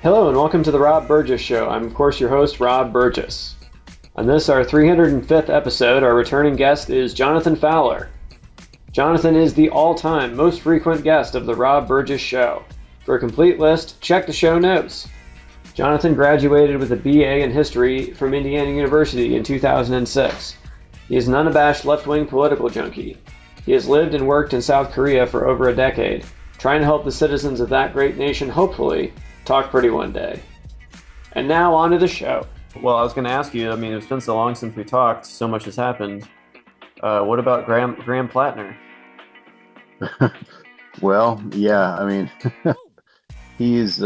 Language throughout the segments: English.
Hello and welcome to the Rob Burgess Show. I'm, of course, your host, Rob Burgess. On this, our 305th episode, our returning guest is Jonathan Fowler. Jonathan is the all-time most frequent guest of the Rob Burgess Show. For a complete list, check the show notes. Jonathan graduated with a BA in History from Indiana University in 2006. He is an unabashed left-wing political junkie. He has lived and worked in South Korea for over a decade, trying to help the citizens of that great nation, hopefully, talk pretty one day. And now on to the show. Well, I was going to ask you, it's been so long since we talked, so much has happened. What about Graham Plattner? Well, yeah, he's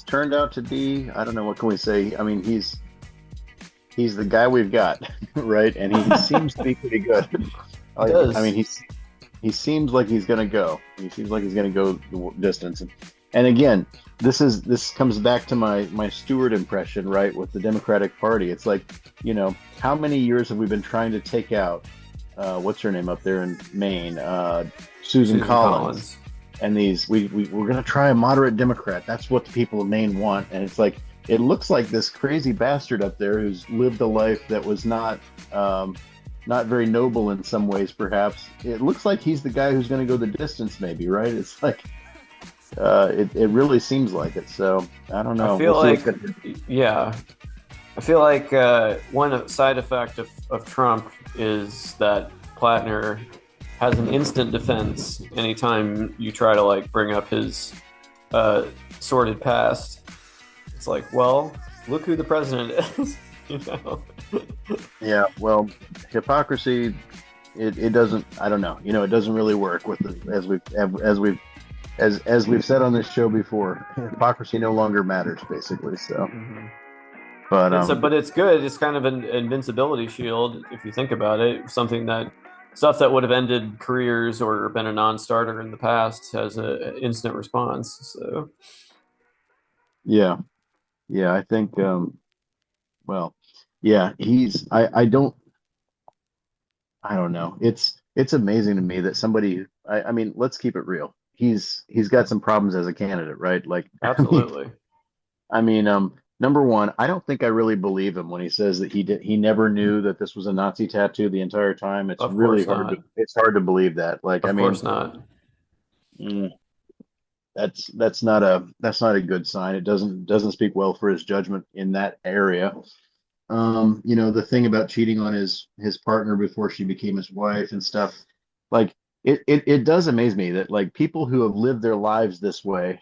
turned out to be, I don't know, what can we say? He's the guy we've got, right? And he seems to be pretty good. He does. He seems like he's going to go. He seems like he's going to go the distance. And again, this comes back to my Stewart impression, right, with the Democratic Party. It's like, how many years have we been trying to take out, what's her name up there in Maine, Susan Collins. And we're going to try a moderate Democrat. That's what the people of Maine want. And it's like, it looks like this crazy bastard up there who's lived a life that was not very noble in some ways, perhaps. It looks like he's the guy who's going to go the distance, maybe, right? It's like, it really seems like it. So I don't know. I feel like one side effect of Trump is that Plattner has an instant defense anytime you try to bring up his sordid past. It's like, well, look who the president is, Yeah, well, hypocrisy, it doesn't. I don't know. It doesn't really work with as we've said on this show before. Hypocrisy no longer matters, basically. So, but it's good. It's kind of an invincibility shield if you think about it. Stuff that would have ended careers or been a non-starter in the past has an instant response. So, yeah, I think. Well, yeah, I don't know. It's amazing to me that somebody. Let's keep it real. He's got some problems as a candidate, right? Absolutely. Number one, I don't think I really believe him when he says that he never knew that this was a Nazi tattoo the entire time. It's really hard. It's hard to believe that. Of course not. That's not a good sign. It doesn't speak well for his judgment in that area. The thing about cheating on his partner before she became his wife and stuff, it does amaze me that people who have lived their lives this way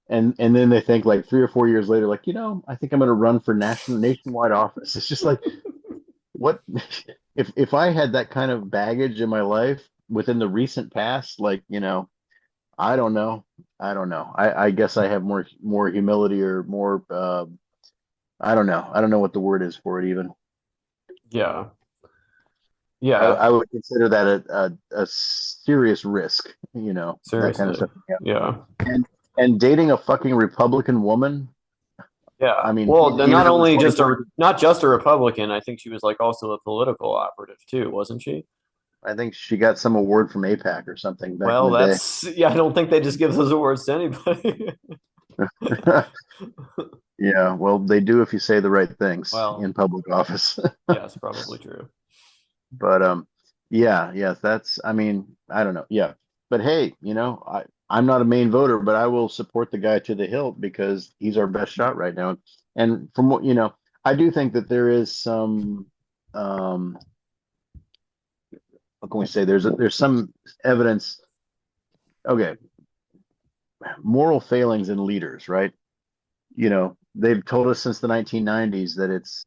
and then they think 3 or 4 years later, I think I'm going to run for nationwide office. It's just what if I had that kind of baggage in my life within the recent past, I don't know. I guess I have more humility or more, I don't know. I don't know what the word is for it even. Yeah. I would consider that a serious risk, Seriously. that kind of stuff. Yeah. And dating a fucking Republican woman. Yeah. Not just a Republican. I think she was also a political operative too, wasn't she? I think she got some award from AIPAC or something back in the day. I don't think they just give those awards to anybody. Yeah, well, they do if you say the right things in public office. Yes, probably true. But yeah, that's. I don't know. Yeah, but hey, I'm not a Maine voter, but I will support the guy to the hilt because he's our best shot right now. And from what I do think that there is some. What can we say? There's some evidence. Okay, moral failings in leaders, right? They've told us since the 1990s that it's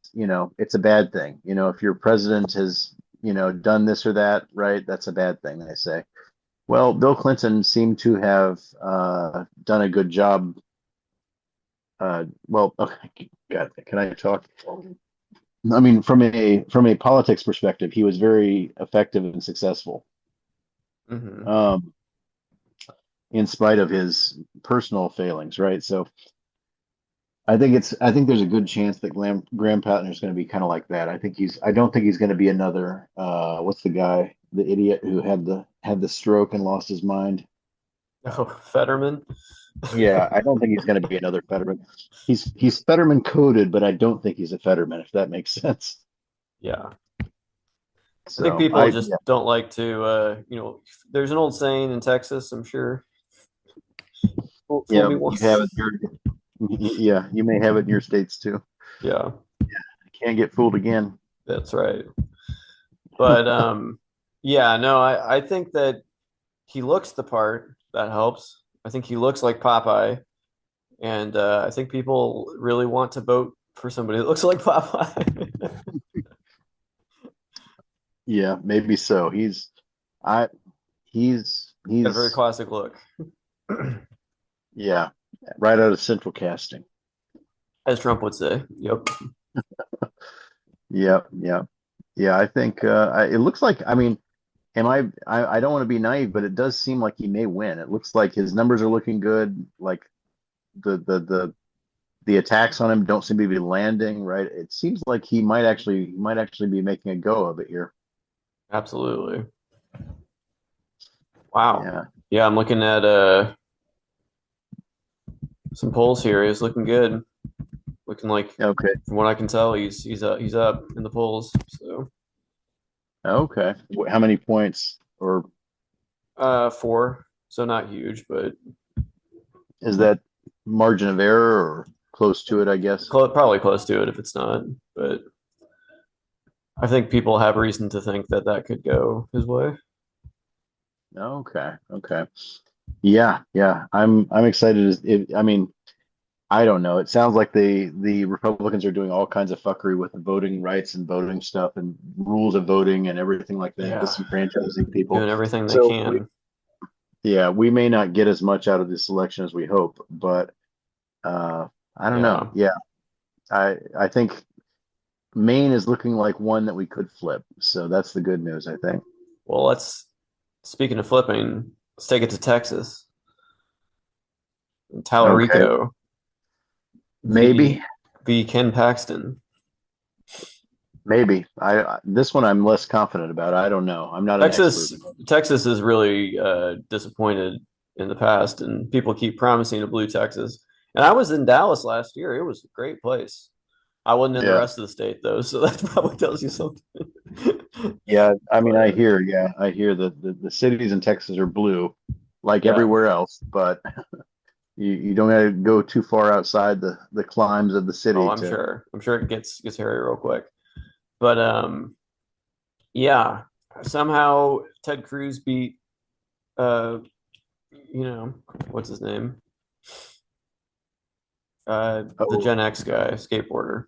a bad thing. If your president has, done this or that, right, that's a bad thing, they say. Well, Bill Clinton seemed to have done a good job. Okay, God, can I talk? From a politics perspective, he was very effective and successful. Mm-hmm. In spite of his personal failings, right? So I think there's a good chance that Graham Plattner is going to be kind of like that. I don't think he's going to be another what's the guy, the idiot who had the stroke and lost his mind. Oh, Fetterman. Yeah, I don't think he's going to be another Fetterman. He's Fetterman coded, but I don't think he's a Fetterman, if that makes sense. Yeah. I think So people just don't like to, there's an old saying in Texas, I'm sure. Fool yeah, me you have once. it here. Yeah, you may have it in your states too. Yeah, Can't get fooled again. that's right. But yeah, no, I think that he looks the part. That helps. I think he looks like Popeye, and I think people really want to vote for somebody that looks like Popeye. Yeah, maybe so. I, Got a very he's, classic look, yeah, right out of Central Casting. as Trump would say. Yep. Yeah, yeah, yeah. I think it looks like. I mean, I don't want to be naive, but it does seem like he may win. It looks like his numbers are looking good. Like the attacks on him don't seem to be landing. Right. It seems like he might actually be making a go of it here. Absolutely. Wow. Yeah. Yeah, I'm looking at some polls here. He's looking good. Looking like, Okay. from what I can tell, he's up in the polls. So Okay. How many points, or four, so not huge, but is that margin of error or close to it? I guess. probably close to it if it's not. But I think people have reason to think that that could go his way. Okay. Okay. Yeah. Yeah. I'm excited. I mean, I don't know. It sounds like the Republicans are doing all kinds of fuckery with the voting rights and voting stuff and rules of voting and everything like that, Yeah, disenfranchising people. doing everything they So can. yeah, we may not get as much out of this election as we hope, but uh, I don't know. Yeah. Yeah, I think Maine is looking like one that we could flip. So that's the good news, I think. Well, speaking of flipping, let's take it to Texas. Okay, Tallarico v maybe, Ken Paxton. maybe. This one I'm less confident about. I don't know. I'm not an expert. Texas Texas is really disappointed in the past, and people keep promising a blue Texas. And I was in Dallas last year. It was a great place. I wasn't in the Yeah, rest of the state though, so that probably tells you something. yeah. I mean, But I hear that the cities in Texas are blue, like yeah, everywhere else, but you don't got to go too far outside the climes of the oh, city I'm to. sure. I'm sure it gets hairy real quick. But yeah, somehow Ted Cruz beat uh, what's his name? The Oh, Gen X guy, skateboarder.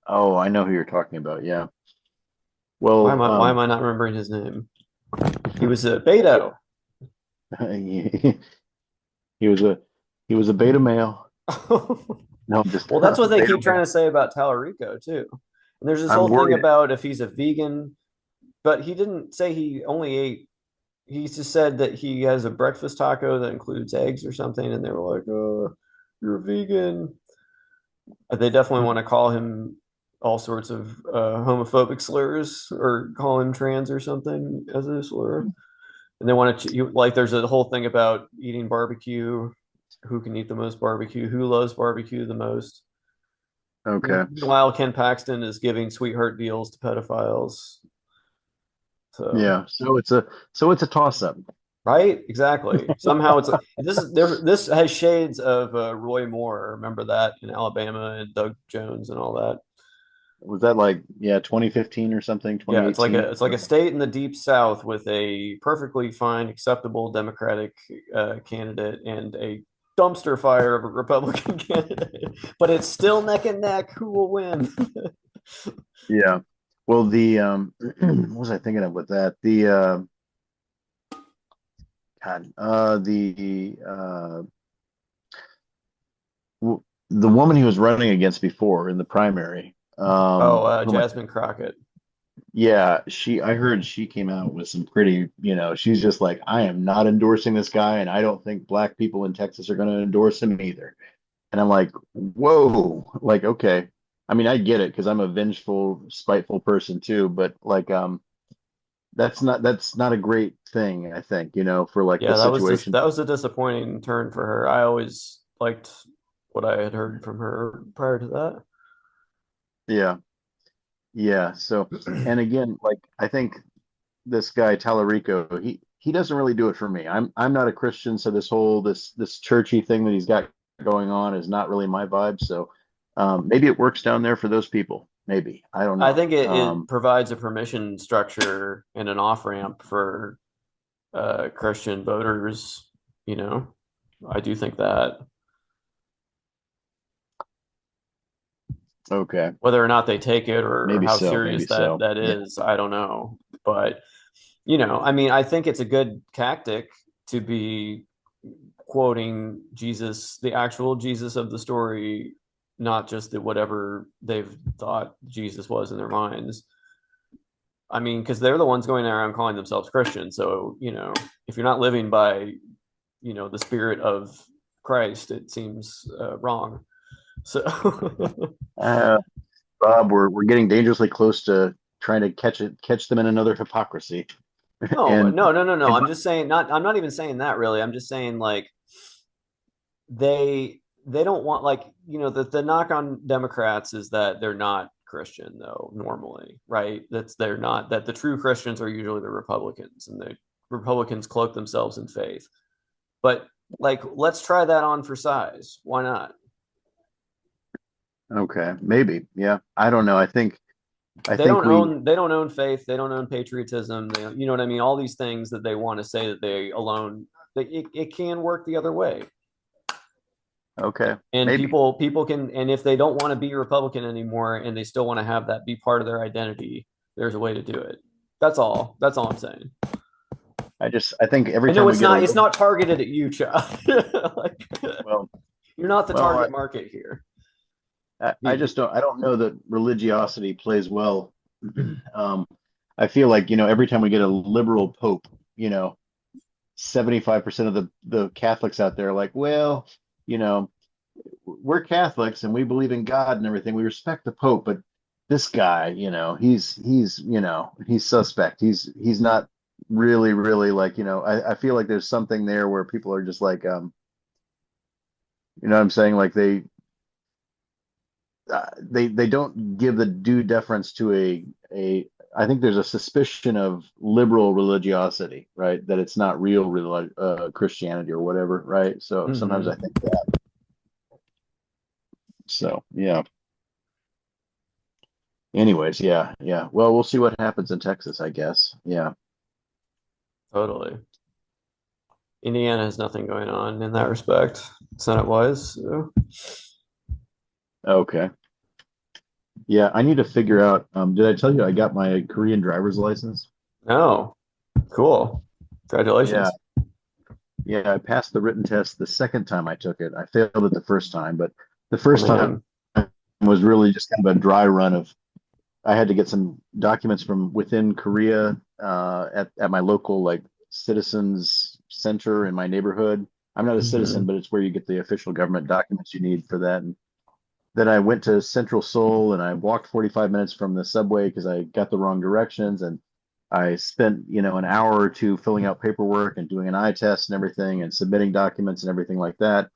oh, I know who you're talking about. Yeah. Why am Well, I why am I not remembering his name? He was a Beto. he was a he was a beta male. No, I'm just Well, that's what they beta keep trying male. to say about Tallarico too. And there's this I'm whole thing worried. about if he's a vegan, but he didn't say he only ate. He just said that he has a breakfast taco that includes eggs or something, and they were like, "Oh, you're a vegan." They definitely want to call him all sorts of homophobic slurs or call him trans or something as a slur. And they want to like there's a whole thing about eating barbecue, who can eat the most barbecue, who loves barbecue the most. Okay. Meanwhile, Ken Paxton is giving sweetheart deals to pedophiles. So Yeah. So it's a toss up. right, exactly. Somehow it's like this has shades of Roy Moore. Remember that in Alabama and Doug Jones and all that. Was that like, yeah, 2015 or something, Yeah, 2018? it's like a state in the deep South with a perfectly fine, acceptable Democratic candidate and a dumpster fire of a Republican candidate, but it's still neck and neck. Who will win? Yeah. Well, what was I thinking of with that? W- the woman he was running against before in the primary. Oh, Who am I Jasmine Crockett. Yeah, I heard she came out with some pretty, she's just like, I am not endorsing this guy, and I don't think black people in Texas are going to endorse him either. And I'm like, whoa, like, okay. I mean, I get it because I'm a vengeful, spiteful person too, but like, that's not a great thing, I think, for like Yeah, the situation. that was a disappointing turn for her. I always liked what I had heard from her prior to Yeah. Yeah. So, and that. again, like I think this guy Tallarico, he doesn't really do it for me. I'm not a Christian, so this churchy thing that he's got going on is not really my vibe. So maybe it works down there for those people. Maybe. I don't I know. think it provides a permission structure and an off ramp for Christian voters. You know, I do think that Okay. whether or not they take it or Maybe how so. serious Maybe so. that Yeah. is, I don't know. But I mean, I think it's a good tactic to be quoting Jesus, the actual Jesus of the story, not just the whatever they've thought Jesus was in their minds. I mean, because they're the ones going around calling themselves Christian. So, if you're not living by, the spirit of Christ, it seems wrong. So, Uh, Bob, we're getting dangerously close to trying to catch them in another hypocrisy. no, And no, no, no, no. and I'm just saying, I'm not even saying that really. I'm just saying like they don't want like, the knock on Democrats is that they're not Christian though, normally, right? They're not, that the true Christians are usually the Republicans, and the Republicans cloak themselves in faith. But like, let's try that on for size. Why not? okay, maybe. Yeah. I don't know. I They think don't we own they don't own faith. They don't own patriotism. You know what I mean? All these things that they want to say that they alone, it can work the other way. okay, And maybe. people can, and if they don't want to be Republican anymore and they still want to have that be part of their identity, there's a way to do it. That's all I'm saying. I think every I know time we it's get a not it's little not targeted at you, Chuck. Like, well, you're not the well, target market here. I just I don't know that religiosity plays well. Um, I feel like, every time we get a liberal pope, 75% of the Catholics out there are like, well, you know, we're Catholics and we believe in God and everything. We respect the Pope, but this guy, he's suspect. He's not really, really like, I feel like there's something there where people are just like, you know what I'm saying? Like they don't give the due deference to a I think there's a suspicion of liberal religiosity, right? That it's not real Christianity or whatever, right? So sometimes I Mm-hmm. think that. So yeah. Anyways, yeah, yeah. Well, we'll see what happens in Texas, I guess. Yeah. Totally. Indiana has nothing going on in that respect, Senate wise. So. Okay. Yeah, I need to figure out. Did I tell you I got my Korean driver's license? Oh, cool. Yeah, Congratulations. yeah. I passed the written test the second time I took it. I failed it the first time, but the Oh first time man. was really just kind of a dry run of. I had to get some documents from within Korea at my local like citizens center in my neighborhood. I'm not a citizen, Mm-hmm. but it's where you get the official government documents you need for that. And then I went to Central Seoul and I walked 45 minutes from the subway because I got the wrong directions. And I spent, an hour or two filling out paperwork and doing an eye test and everything and submitting documents and everything like that.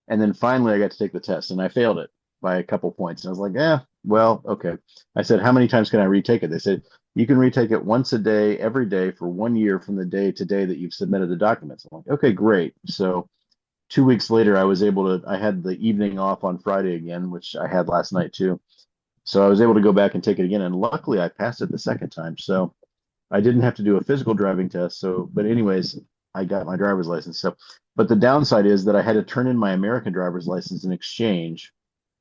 And then finally I got to take the test and I failed it by a couple points. And I was like, yeah, well, okay. I said, how many times can I retake it? They said, you can retake it once a day, every day for 1 year from the day to day that you've submitted the documents. I'm like, okay, great. So 2 weeks later, I had the evening off on Friday again, which I had last night too. So I was able to go back and take it again. And luckily I passed it the second time. So I didn't have to do a physical driving test. So, but anyways, I got my driver's license. So, but the downside is that I had to turn in my American driver's license in exchange.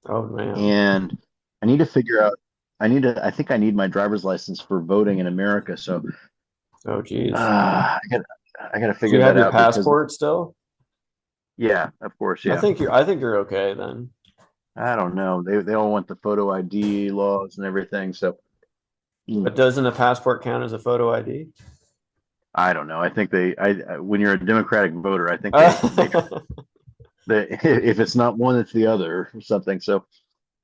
Oh man. And I need to figure out, I think I need my driver's license for voting in America. So, Oh geez. I got to Do figure you have that your out because, passport still? yeah, of course. I Yeah. think you're okay then. I don't know. They all want the photo ID laws and everything. So, But doesn't a passport count as a photo ID? I don't know. I think when you're a Democratic voter, I think Oh, they if it's not one, it's the other or something. So,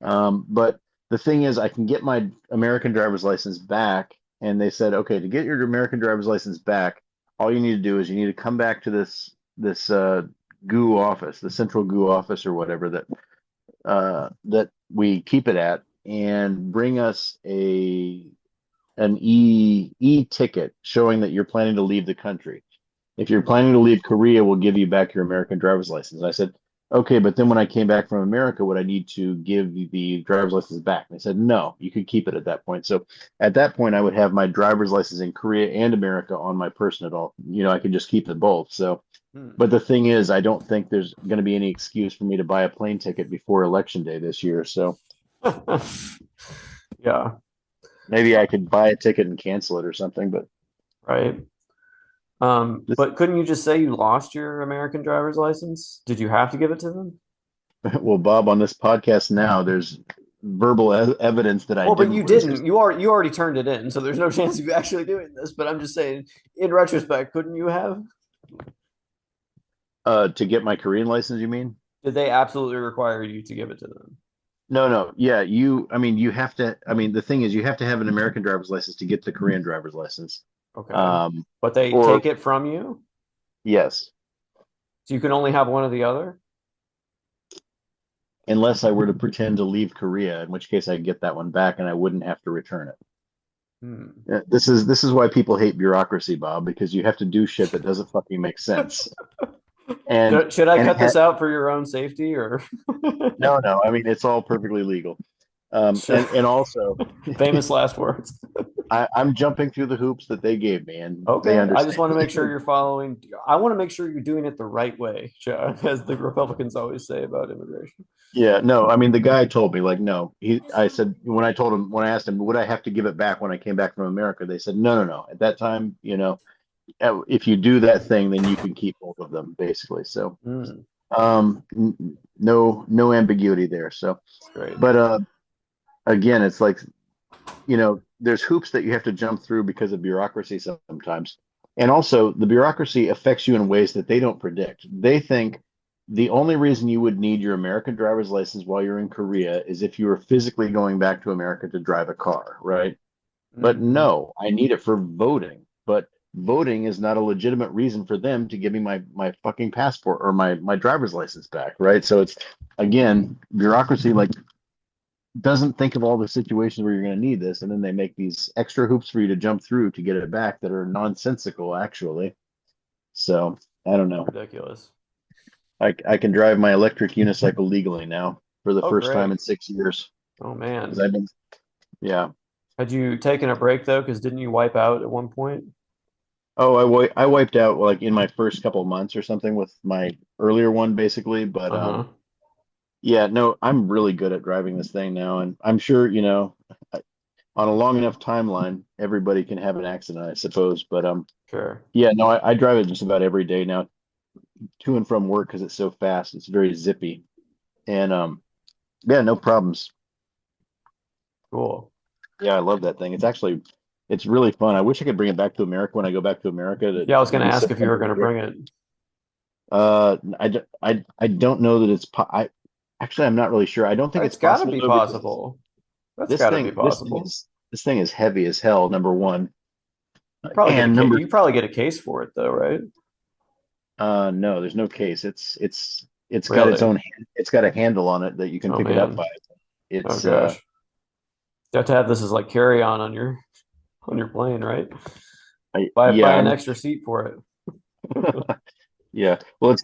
but the thing is, I can get my American driver's license back and they said, okay, to get your American driver's license back, all you need to do is you need to come back to this GU office, the central GU office or whatever that we keep it at, and bring us a an e ticket showing that you're planning to leave the country. If you're planning to leave Korea, we'll give you back your American driver's license. I said, okay, but then when I came back from America, would I need to give you the driver's license back? And they said, no, you could keep it at that point. So at that point, I would have my driver's license in Korea and America on my person at all. I could just keep it both. So, Hmm. but the thing is, I don't think there's going to be any excuse for me to buy a plane ticket before election day this year. So Yeah, maybe I could buy a ticket and cancel it or something. But right. this, But couldn't you just say you lost your American driver's license? Did you have to give it to them? well, Bob, on this podcast now, there's verbal evidence that I Well, but didn't you lose it. didn't. You already turned it in, so there's no chance of you actually doing this. But I'm just saying, in retrospect, couldn't you have? To get my Korean license, you mean? Did they absolutely require you to give it to them? No, no. Yeah, I mean, you have to, I mean, the thing is, you have to have an American driver's license to get the Korean driver's license. Okay. Um, But they or take it from you, yes, so you can only have one or the other? unless I were to pretend to leave Korea, in which case I'd get that one back and I wouldn't have to return it. Hmm. This is why people hate bureaucracy, Bob, because you have to do shit that doesn't fucking make sense. And Should I and it cut this out for your own safety or no, no. I mean, it's all perfectly legal. sure? And also, Famous last words. I'm jumping through the hoops that they gave me, and they Okay, I just understand. want to make sure you're following. I want to make sure you're doing it the right way, as the Republicans always say about immigration. Yeah, no, I mean the guy told me like no. I said when I asked him would I have to give it back when I came back from America, they said no, no, no. At that time, if you do that thing, then you can keep both of them basically. So, Hmm, no ambiguity there. So, great. but again, it's like there's hoops that you have to jump through because of bureaucracy sometimes. And also, the bureaucracy affects you in ways that they don't predict. They think the only reason you would need your American driver's license while you're in Korea is if you were physically going back to America to drive a car, right? But Hmm. no, I need it for voting. But voting is not a legitimate reason for them to give me my fucking passport or my driver's license back, right? So it's again, bureaucracy like doesn't think of all the situations where you're going to need this, and then they make these extra hoops for you to jump through to get it back that are nonsensical, actually. So I don't know. Ridiculous. I can drive my electric unicycle legally now for the Oh, first time great. in 6 years Oh because man. I've been, yeah. Had you taken a break though? Because didn't you wipe out at one point? Oh, I wiped out like in my first couple of months or something with my earlier one, basically. But Uh-huh. yeah, no, I'm really good at driving this thing now, and I'm sure on a long enough timeline, everybody can have an accident, I suppose. But Sure. yeah, no, I drive it just about every day now to and from work because it's so fast. It's very zippy. And yeah, no problems. Cool. Yeah, I love that thing. It's really fun. I wish I could bring it back to America when I go back to America. Yeah, I was It'd going to be so ask if you fun were to going to hear. bring it. I don't know that actually I'm not really sure. I don't think it's It's got to possible be though because possible. That's this got to be thing this thing possible. is this thing is heavy as hell, number one. You probably get a And number you probably get a case for it though, right? no, there's no case. It's got its Really? own it's got a handle on it that you can Oh pick it up man. by. Oh It's gosh. You have to have this as like carry on your plane, right? Buy yeah, an I'm extra seat for it. yeah. Well, it's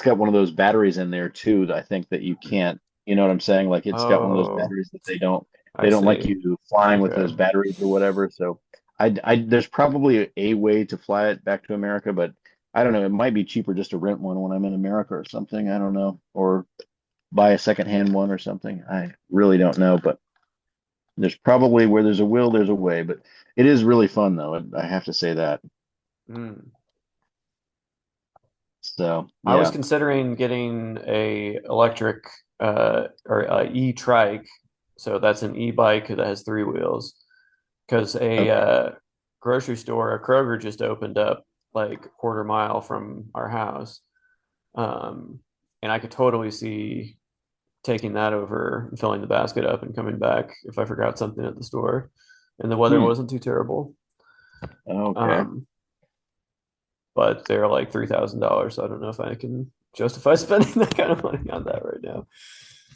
got one of those batteries in there too that I think that you can't, you know what I'm saying? Like it's got one of those Oh, batteries that they I don't like see. you flying with Okay. those batteries or whatever. So there's probably a way to fly it back to America, but I don't know. It might be cheaper just to rent one when I'm in America or something. I don't know, or buy a secondhand one or something. I really don't know, but there's probably where there's a will, there's a way. But it is really fun though. I have to say that. Hmm. So I was yeah. considering getting a electric or e-trike. So that's an e-bike that has three wheels. Because Okay. grocery store, a Kroger just opened up like a quarter mile from our house. Um, and I could totally see taking that over and filling the basket up and coming back if I forgot something at the store, and the weather Hmm. wasn't too terrible. Okay. Um, but they're like $3,000, so I don't know if I can justify spending that kind of money on that right now.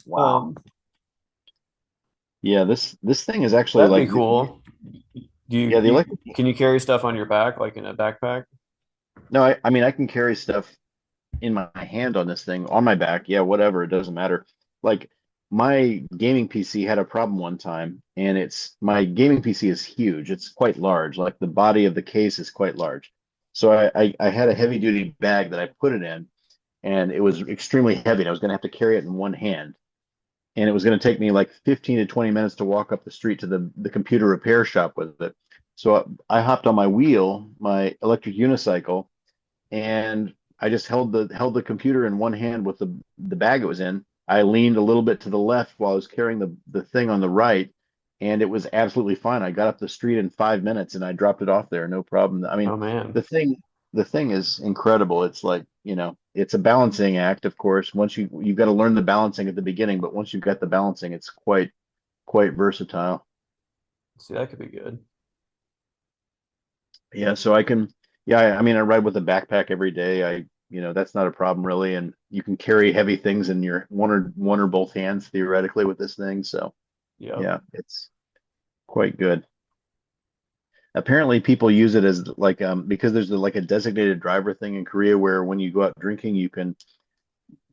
Wow. Um, Yeah, this thing is actually that'd like be cool. Do yeah, the you electric. can you carry stuff on your back like in a backpack? No, I mean I can carry stuff in my hand on this thing on my back. Yeah, whatever, it doesn't matter. Like my gaming PC had a problem one time, and it's my gaming PC is huge. It's quite large. Like the body of the case is quite large. So I had a heavy duty bag that I put it in, and it was extremely heavy. And I was going to have to carry it in one hand, and it was going to take me like 15 to 20 minutes to walk up the street to the computer repair shop with it. So I hopped on my wheel, my electric unicycle, and I just held the computer in one hand with the bag it was in. I leaned a little bit to the left while I was carrying the thing on the right, and it was absolutely fine. I got up the street in 5 minutes and I dropped it off there, no problem. I mean, Oh man. the thing the thing is incredible. It's like, it's a balancing act, of course. Once you've got to learn the balancing at the beginning, but once you've got the balancing, it's quite versatile. See, that could be good. Yeah, so I can, yeah, I mean, I ride with a backpack every day. That's not a problem really, and you can carry heavy things in your one or both hands theoretically with this thing. So Yep. yeah, it's quite good. Apparently, people use it as like because there's like a designated driver thing in Korea where when you go out drinking, you can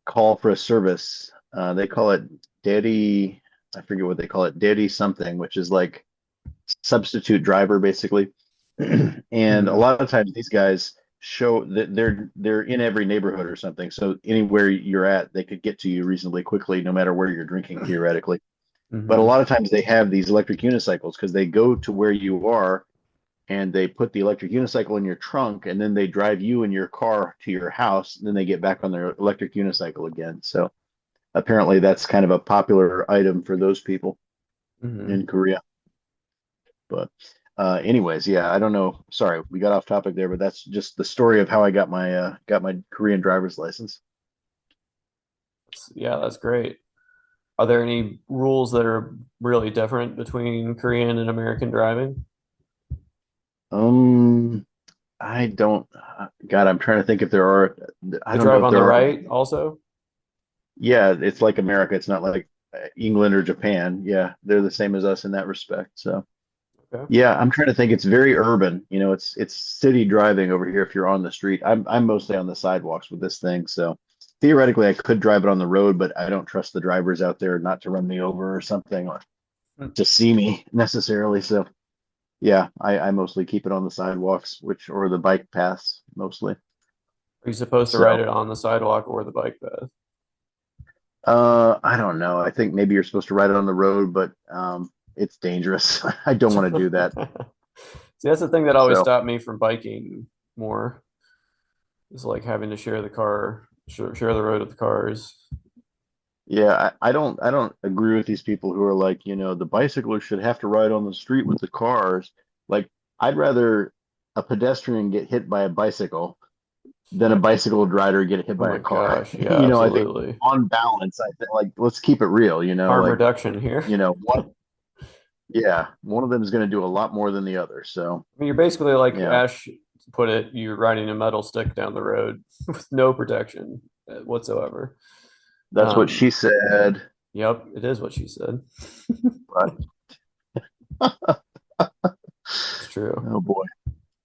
call for a service. They call it daddy. I forget what they call it, daddy something, which is like substitute driver basically. And a Hmm. lot of times these guys show that they're in every neighborhood or something. So anywhere you're at, they could get to you reasonably quickly, no matter where you're drinking theoretically. But a Hmm. lot of times they have these electric unicycles because they go to where you are and they put the electric unicycle in your trunk and then they drive you in your car to your house and then they get back on their electric unicycle again. So apparently that's kind of a popular item for those people Hmm. in Korea. But anyways, yeah, I don't know. Sorry, we got off topic there, but that's just the story of how I got my Korean driver's license. Yeah, that's great. Are there any rules that are really different between Korean and American driving? Um, I don't. God, I'm trying to think if there are. I They don't know drive if on the there are. right also? Yeah, it's like America. It's not like England or Japan. Yeah, they're the same as us in that respect. So Okay. yeah, I'm trying to think. It's very urban. It's city driving over here if you're on the street. I'm mostly on the sidewalks with this thing. So theoretically, I could drive it on the road, but I don't trust the drivers out there not to run me over or something or Hmm. to see me necessarily. So yeah, I mostly keep it on the sidewalks, or the bike paths mostly. Are you supposed to ride So it on the sidewalk or the bike path? I don't know. I think maybe you're supposed to ride it on the road, but it's dangerous. I don't want to do that. See, that's the thing that always So stopped me from biking more, is like having to share the car, share the road with the cars. yeah, I don't agree with these people who are like, the bicyclers should have to ride on the street with the cars. Like, I'd rather a pedestrian get hit by a bicycle than a bicycle rider get hit Oh by my a car. gosh, yeah, I think absolutely. on balance, I think like let's keep it real, Harm like, reduction here. one, yeah, one of them is going to do a lot more than the other. So, I mean, you're basically like yeah, Ash put it, you're riding a metal stick down the road with no protection whatsoever. that's what she Um, said. yep, it is what she said. But It's true. oh boy.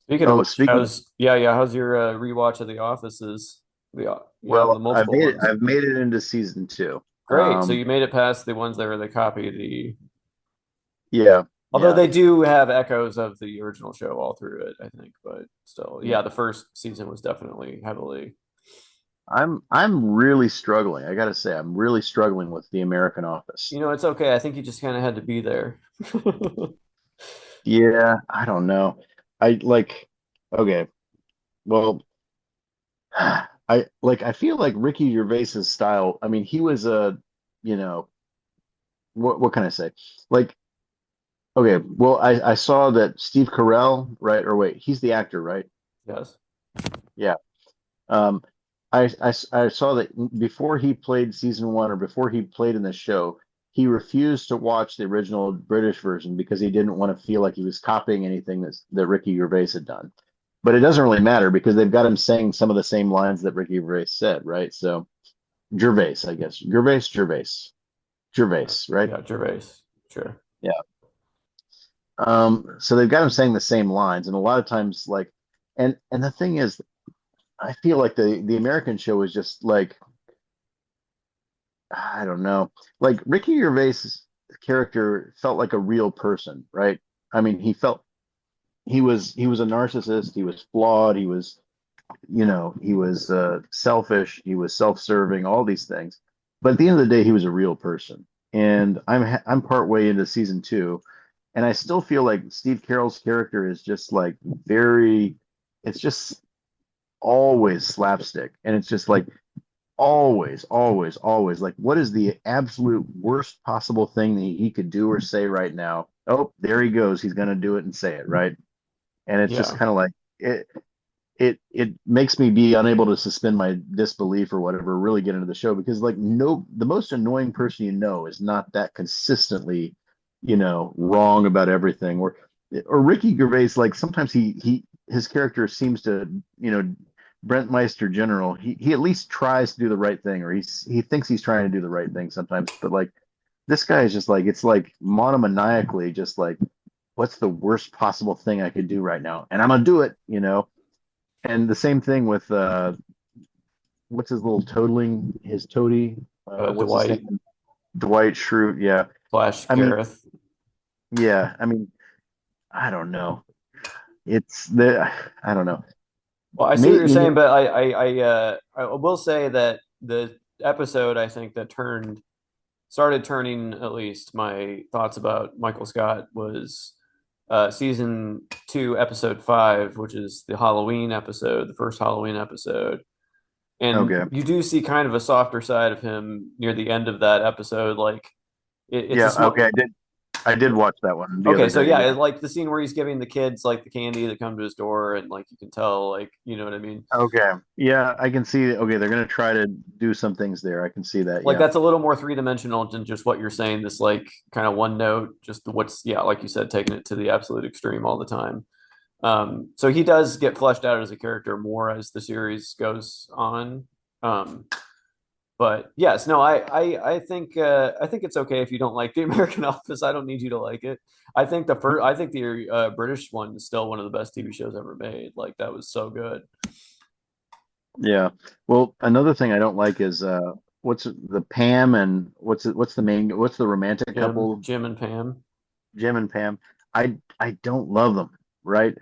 Speaking of Oh, which, speaking how's your rewatch of The Office's the Well, I've multiple made it. ones? I've made it into season two. Great. So you made it past the ones that were the copy the Yeah, although yeah. they do have echoes of the original show all through it, I think, but still, Yeah. yeah, the first season was definitely heavily. I'm really struggling. I gotta say, I'm really struggling with the American Office. It's okay. I think you just kind of had to be there. Yeah, I don't know. I like. Okay, well, I feel like Ricky Gervais's style. I mean, he was a, you know, what can I say? Like, okay, well, I saw that Steve Carell, right? Or wait, he's the actor, right? Yes. Yeah. Um, I saw that before he played season one or before he played in the show, he refused to watch the original British version because he didn't want to feel like he was copying anything that Ricky Gervais had done. But it doesn't really matter because they've got him saying some of the same lines that Ricky Gervais said, right? So Gervais, I guess. Gervais, right? Yeah, Gervais. Sure. Yeah. So they've got him saying the same lines, and a lot of times, like, and the thing is, I feel like the American show is just like I don't know, like Ricky Gervais' character felt like a real person, right? I mean, he was a narcissist. He was flawed. He was selfish. He was self-serving. All these things, but at the end of the day, he was a real person. And I'm part way into season two, and I still feel like Steve Carell's character is just like very. It's just always slapstick, and it's just like always, always, always like what is the absolute worst possible thing that he could do or say right now? Oh, there he goes. He's going to do it and say it, right? And it's just Yeah. kind of like it makes me be unable to suspend my disbelief or whatever, really get into the show because like no the most annoying person you know is not that consistently, wrong about everything. Or Ricky Gervais, like sometimes his character seems to, Brent Meister General, he at least tries to do the right thing, or he thinks he's trying to do the right thing sometimes, but like this guy is just like it's like monomaniacally just like what's the worst possible thing I could do right now? And I'm gonna do it. And the same thing with what's his little his toady, what's his Dwight name? Dwight Schrute. Yeah. slash I mean, Gareth. yeah. I mean, I don't know. It's the I don't know. Well, I see what May you're you know, saying, but I will say that the episode I think that started turning at least my thoughts about Michael Scott was season two, episode five, which is the Halloween episode, the first Halloween episode. And okay. you do see kind of a softer side of him near the end of that episode. Like it's a Yeah, small. okay. I did watch that one the Okay, other so day. yeah, Yeah. like the scene where he's giving the kids like the candy that come to his door, and like you can tell, like you know what I mean. Okay. Yeah, I can see. Okay, they're gonna try to do some things there. I can see that. Like Yeah. that's a little more three dimensional than just what you're saying. This like kind of one note, just what's yeah, like you said, taking it to the absolute extreme all the time. So he does get fleshed out as a character more as the series goes on. Um, but yes, no, I think it's okay if you don't like the American Office. I don't need you to like it. I think the British one is still one of the best TV shows ever made. Like that was so good. Yeah. Well, another thing I don't like is what's the Pam and what's the romantic couple, Jim and Pam. Jim and Pam. I don't love them, right?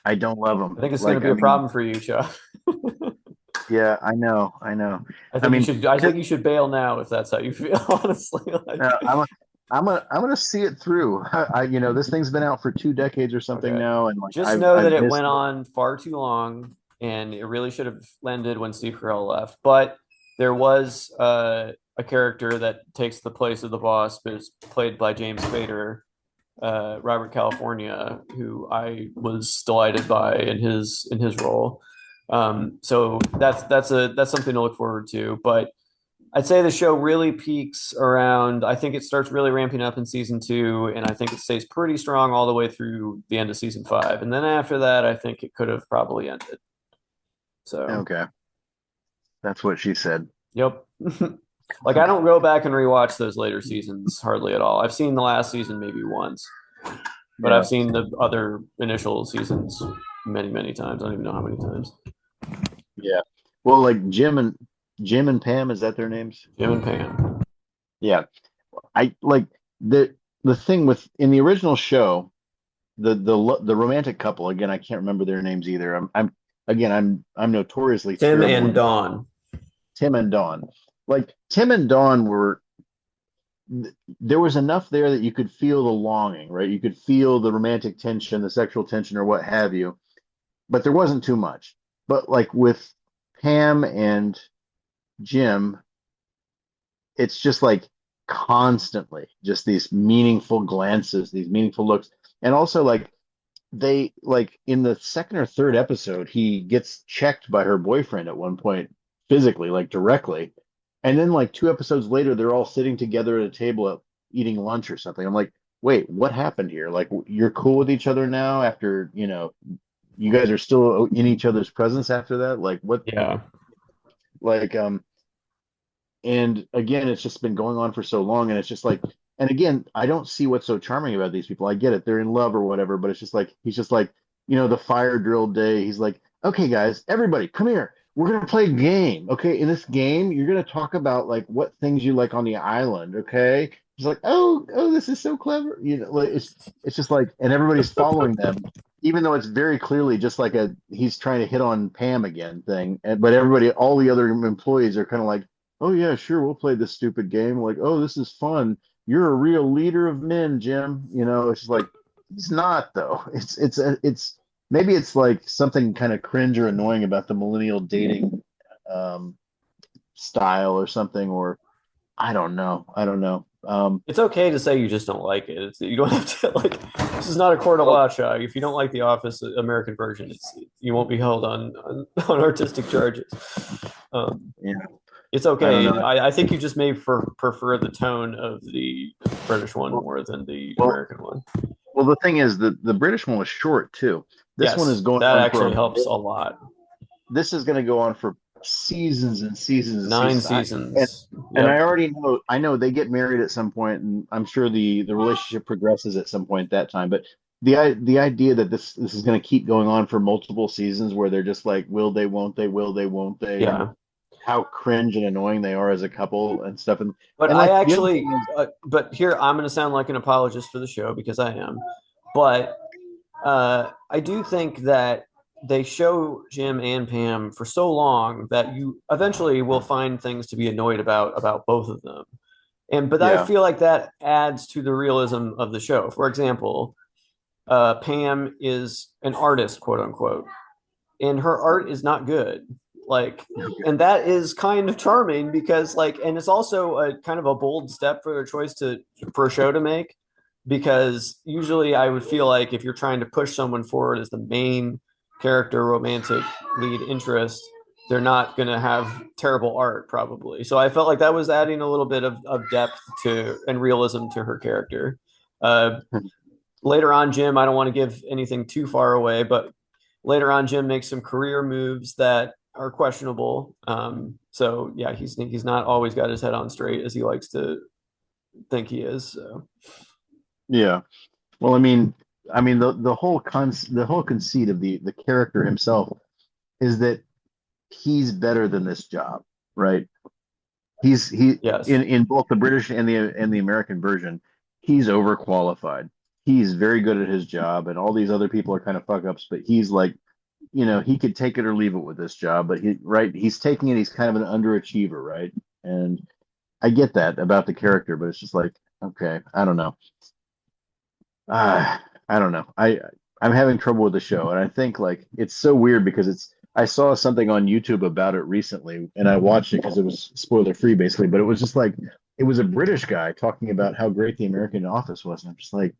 I don't love I them. think it's going to Like be I a mean, problem for you, Chuck. yeah, I know, I know. I I think you mean, should. I think you should bail now if that's how you feel. Honestly, like uh, I'm a, I'm gonna see it through. This thing's been out for 2 decades or something okay. now, and like Just I've know that I've it missed went it. on far too long, and it really should have ended when Steve Carell left. But there was a character that takes the place of the boss, but is played by James Spader, Robert California, who I was delighted by in his role. So that's something to look forward to. But I'd say the show really peaks around. I think it starts really ramping up in season two, and I think it stays pretty strong all the way through the end of season five. And then after that, I think it could have probably ended. So, Okay, that's what she said. yep. Like I don't go back and rewatch those later seasons hardly at all. I've seen the last season maybe once, but Yeah, I've seen the other initial seasons many, many times. I don't even know how many times. yeah. Well, like Jim and Pam, is that their names? Jim and Pam. Yeah. I like the thing with in the original show, the romantic couple, again, I can't remember their names either. I'm notoriously Tim terrible and in Dawn. Tim and Dawn. Like Tim and Dawn there was enough there that you could feel the longing, right? You could feel the romantic tension, the sexual tension, or what have you, but there wasn't too much. But like with Pam and Jim, it's just like constantly just these meaningful glances, these meaningful looks. And also like they like in the second or third episode, he gets checked by her boyfriend at one point physically, like directly. And then like 2 episodes later, they're all sitting together at a table eating lunch or something. I'm like, wait, what happened here? Like you're cool with each other now after, you guys are still in each other's presence after that? Like what, Yeah. like, and again, it's just been going on for so long, and it's just like, and again, I don't see what's so charming about these people. I get it, they're in love or whatever, but it's just like he's just like, the fire drill day. He's like, okay, guys, everybody, come here. We're gonna play a game. Okay, in this game, you're gonna talk about like what things you like on the island. Okay. He's like, oh, this is so clever. Like it's just like, and everybody's following them, even though it's very clearly just like he's trying to hit on Pam again thing. But everybody, all the other employees are kind of like, oh yeah, sure, we'll play this stupid game. Like, oh, this is fun. You're a real leader of men, Jim. It's just like it's not though. It's maybe it's like something kind of cringe or annoying about the millennial dating um, style or something, or I don't know. I don't know. It's okay to say you just don't like it. You don't have to like. This is not a court of Well, law, Chuck. If you don't like the Office American version, you won't be held on artistic charges. Um, yeah, it's I don't okay. know. I think you just may prefer the tone of the British one Well, more than the well, American one. well, the thing is, the British one was short too. This one is Yes, going that on for actually helps a lot. this is going to go on for seasons and seasons and Nine seasons. And seasons. I Yep. already know. I know they get married at some point, and I'm sure the relationship progresses at some point that time. But the idea that this is going to keep going on for multiple seasons, where they're just like, will they, won't they, will they, won't they, and Yeah. how cringe and annoying they are as a couple and stuff. But And I like the other actually, thing is, but here I'm going to sound like an apologist for the show because I am. But I do think that they show Jim and Pam for so long that you eventually will find things to be annoyed about both of them. But I yeah, feel like that adds to the realism of the show. For example, Pam is an artist, quote unquote, and her art is not good. Like, okay, and that is kind of charming because, like, and it's also a kind of a bold step for their choice for a show to make. Because usually I would feel like if you're trying to push someone forward as the main character, romantic lead interest, they're not going to have terrible art probably. So I felt like that was adding a little bit of depth to and realism to her character. Uh, Later on, Jim, I don't want to give anything too far away, but later on, Jim makes some career moves that are questionable. So yeah, he's not always got his head on straight as he likes to think he is. So yeah. Well, I mean the whole conceit of the character himself is that he's better than this job, right? He yes, in both the British and the American version, he's overqualified. He's very good at his job, and all these other people are kind of fuck ups, but he's like, he could take it or leave it with this job, but he's taking it, he's kind of an underachiever, right? And I get that about the character, but it's just like, okay, I don't know. I don't know. I'm having trouble with the show, and I think like it's so weird because I saw something on YouTube about it recently, and I watched it because it was spoiler free basically, but it was just like it was a British guy talking about how great the American Office was, and I'm just like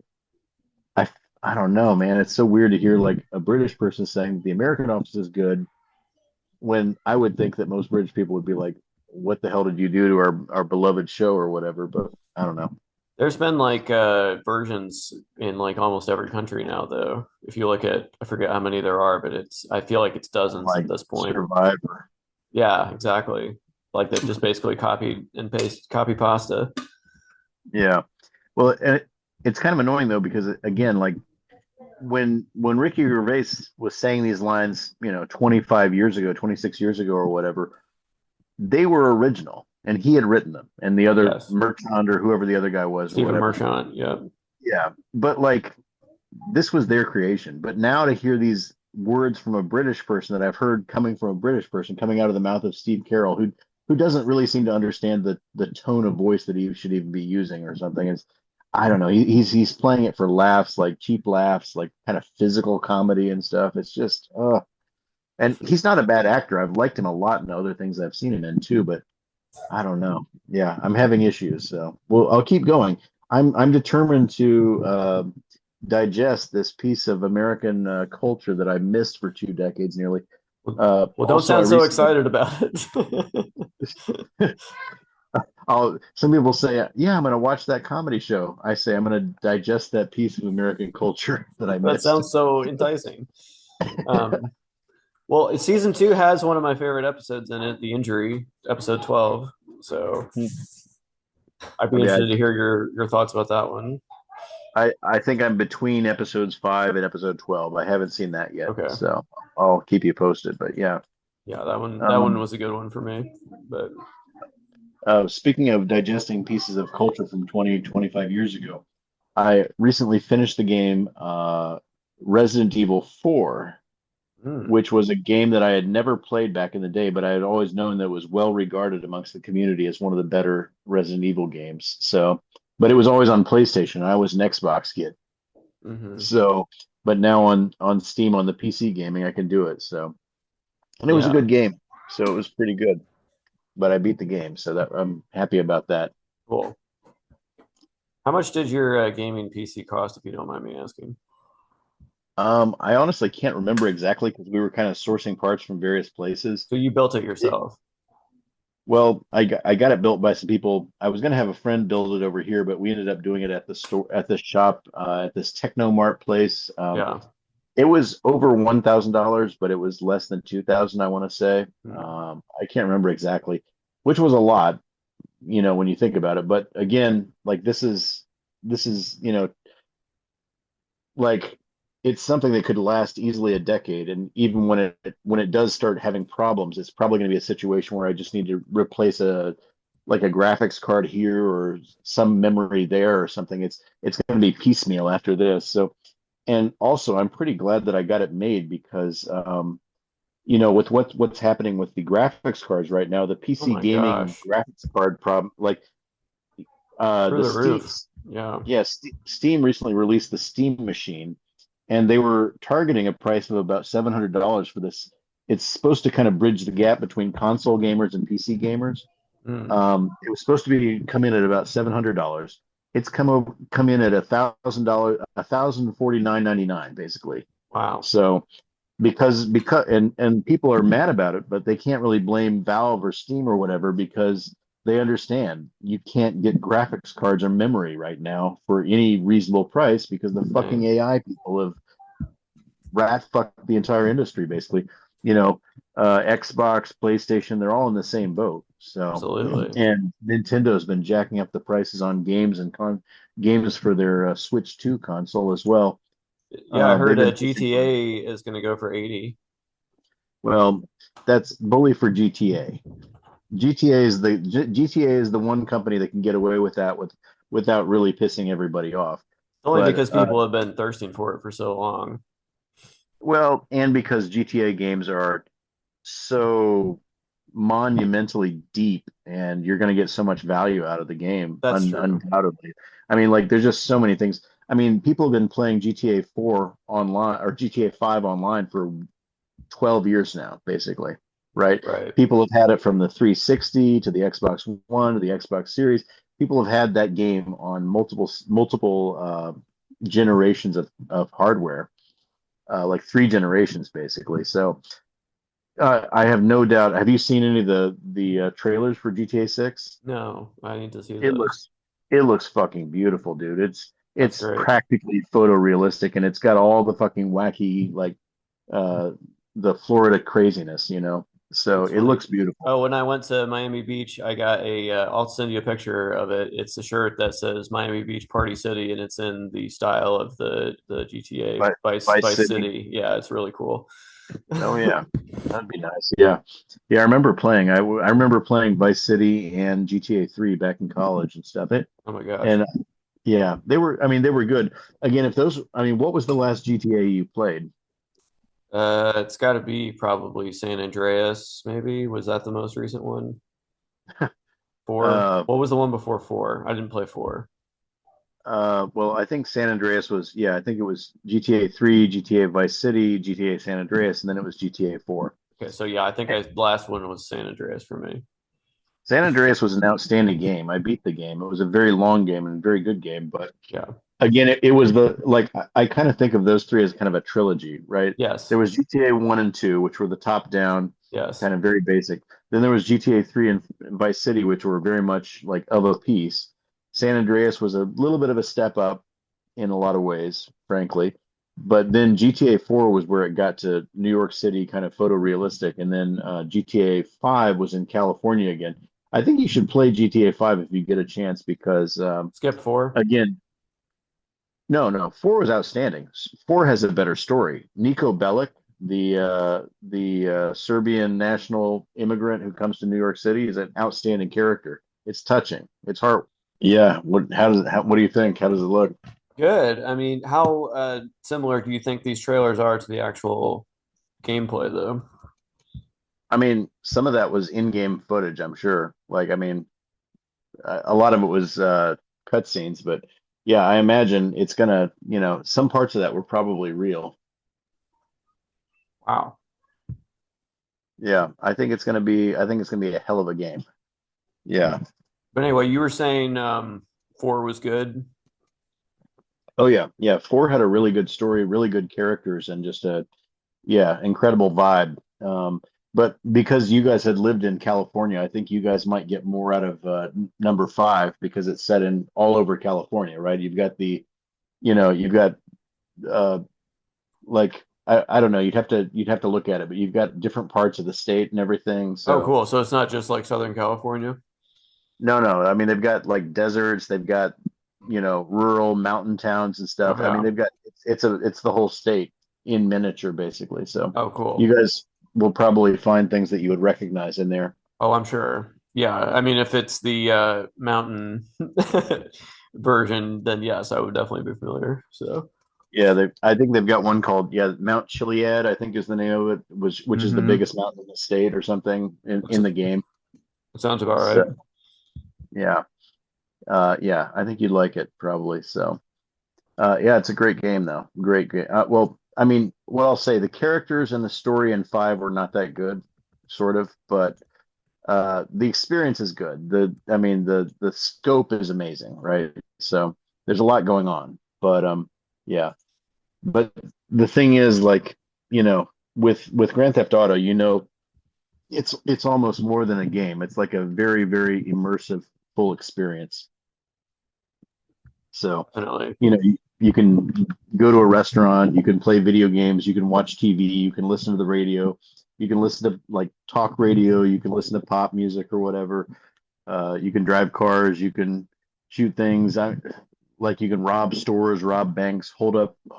I I don't know, man. It's so weird to hear like a British person saying the American Office is good when I would think that most British people would be like, what the hell did you do to our beloved show or whatever? But I don't know. there's been like versions in like almost every country now, though. If you look at, I forget how many there are, but I feel like it's dozens at Like this point. Survivor. Yeah, exactly. Like they've just basically copied and paste, copy pasta. Yeah. Well, and it's kind of annoying though because again, like when Ricky Gervais was saying these lines, 25 years ago, 26 years ago, or whatever, they were original, and he had written them, and the other Yes, Merchant or whoever the other guy was, or Stephen whatever. Merchant. Yeah, Yeah, but like this was their creation. But now to hear these words from a British person that I've heard coming from a British person coming out of the mouth of Steve Carroll, who doesn't really seem to understand the tone of voice that he should even be using or something. It's I don't know. He's playing it for laughs, like cheap laughs, like kind of physical comedy and stuff. It's just and he's not a bad actor. I've liked him a lot in other things I've seen him in too, but I don't know. Yeah, I'm having issues. So well, I'll keep going. I'm determined to digest this piece of American culture that I missed for 2 decades nearly. Well, don't Also, I sound so recently, excited about it. some people say, yeah, I'm going to watch that comedy show. I say, I'm going to digest that piece of American culture that I That missed. sounds so enticing. Um, well, season two has one of my favorite episodes in it, the injury, episode 12. So I'd I be mean, interested to hear your thoughts about that one. I think I'm between episodes 5 and episode 12. I haven't seen that yet, Okay. so I'll keep you posted. But yeah, Yeah, that one um, was a good one for me. But speaking of digesting pieces of culture from 20, 25 years ago, I recently finished the game Resident Evil 4, mm, which was a game that I had never played back in the day, but I had always known that it was well regarded amongst the community as one of the better Resident Evil games. So, but it was always on PlayStation. I was an Xbox kid. hmm So, but now on Steam on the PC gaming, I can do it. So, and it was a yeah, good game. So it was pretty good. But I beat the game, so that I'm happy about that. cool. How much did your gaming PC cost, if you don't mind me asking? I honestly can't remember exactly because we were kind of sourcing parts from various places. So you built it It, yourself. well, I got it built by some people. I was gonna have a friend build it over here, but we ended up doing it at the store at the shop at this Techno Mart place. Yeah. It was over $1,000, but it was less than 2,000, I want to say. Mm. I can't remember exactly, which was a lot, when you think about it. But again, like this is, like it's something that could last easily a decade. And even when it does start having problems, it's probably going to be a situation where I just need to replace a graphics card here or some memory there or something. It's going to be piecemeal after this. So, and also I'm pretty glad that I got it made because with what's happening with the graphics cards right now, the Oh PC my gaming gosh. graphics card problem, like Through the the Steam, roof. Yeah. yes, Steam recently released the Steam Machine, and they were targeting a price of about $700 for this. It's supposed to kind of bridge the gap between console gamers and PC gamers. Mm. It was supposed to come in at about $700. It's come in at $1,000, 1,049.99 basically. Wow. So because and people are mad about it, but they can't really blame Valve or Steam or whatever because they understand you can't get graphics cards or memory right now for any reasonable price because the fucking Dang. AI people have rat fucked the entire industry basically. Xbox, PlayStation, they're all in the same boat. So, Absolutely. and Nintendo's been jacking up the prices on games and games for their Switch 2 console as well. Yeah, I heard They've been pushing for GTA is going to go for 80. Well, that's bully for GTA. GTA is the one company that can get away with that without really pissing everybody off. Only But because people have been thirsting for it for so long. well, and because GTA games are so monumentally deep, and you're going to get so much value out of the game, That's true. undoubtedly. I mean, like there's just so many things. I mean, people have been playing GTA 4 online or GTA 5 online for 12 years now, basically, right? Right. People have had it from the 360 to the Xbox One to the Xbox Series. People have had that game on multiple generations of hardware, like 3 generations, basically. So I have no doubt. Have you seen any of the trailers for GTA 6? No, I need to see It those. looks it looks fucking beautiful, dude. It's That's it's great. practically photorealistic, and it's got all the fucking wacky like uh the Florida craziness, So That's it funny. looks beautiful. Oh, when I went to Miami Beach, I got I'll send you a picture of it. It's a shirt that says Miami Beach Party City, and it's in the style of the GTA But Vice Vice City. City. Yeah, it's really cool. Oh yeah, that'd be nice. Yeah, yeah. I remember playing Vice City and GTA 3 back in college and stuff. Oh my gosh. And yeah, they were. I mean, they were good. Again, if those. I mean, what was the last GTA you played? It's got to be probably San Andreas, maybe. Was that the most recent one? Four. Uh, What was the one before four? I didn't play four. well, I think San Andreas was. Yeah, I think it was GTA 3, GTA Vice City, GTA San Andreas, and then it was GTA 4. Okay, so yeah, I think I last one was San Andreas for me. San Andreas was an outstanding game. I beat the game. It was a very long game and a very good game, but Yeah. again, it was the like I kind of think of those three as kind of a trilogy, right? There Yes. was GTA 1 and 2, which were the top down, Yes. kind of very basic. Then there was GTA 3 and Vice City, which were very much like of a piece. San Andreas was a little bit of a step up in a lot of ways, frankly. But then GTA 4 was where it got to New York City, kind of photorealistic, and then GTA 5 was in California again. I think you should play GTA 5 if you get a chance because Skip 4. again, no, no. Four was outstanding. Four has a better story. Niko Bellic, the Serbian national immigrant who comes to New York City, is an outstanding character. It's touching. It's heart. Yeah. What do you think? How does it look? Good. I mean, how similar do you think these trailers are to the actual gameplay, though? I mean, some of that was in-game footage, I'm sure. Like, I mean, a lot of it was cutscenes, but yeah, I imagine it's gonna, some parts of that were probably real. Wow. Yeah, I think it's gonna be a hell of a game. Yeah. But anyway, you were saying 4 was good. Oh yeah, yeah. Four had a really good story, really good characters, and just a incredible vibe. But because you guys had lived in California, I think you guys might get more out of number five because it's set in all over California, right? You've got uh, like I don't know, you'd have to look at it, but you've got different parts of the state and everything. Oh, So cool. So it's not just like Southern California. no, no. I mean, they've got like deserts, they've got rural mountain towns and Oh, stuff. I mean, yeah. it's the whole state in miniature, basically. So Oh, cool. you guys will probably find things that you would recognize in there. Oh, I'm sure. Yeah. I mean, if it's the mountain version, then yes, I would definitely be familiar. So, Yeah, I think they've got one called Mount Chiliad, I think is the name of it, which is the hmm biggest mountain in the state or something That's, in the game. that sounds about right. So yeah, yeah, I think you'd like it probably. So. Yeah, it's a great game though. Great, great. Well, I mean, what I'll say, the characters and the story in five were not that good, sort of, but the experience is good. I mean, the scope is amazing, right? So there's a lot going on, but yeah. But the thing is, like, with Grand Theft Auto, it's almost more than a game. It's like a very, very immersive, full experience. So, Definitely. you can go to a restaurant, you can play video games, you can watch TV, you can listen to the radio, you can listen to like talk radio, you can listen to pop music or whatever. You can drive cars, you can shoot things. Like you can rob stores, rob banks,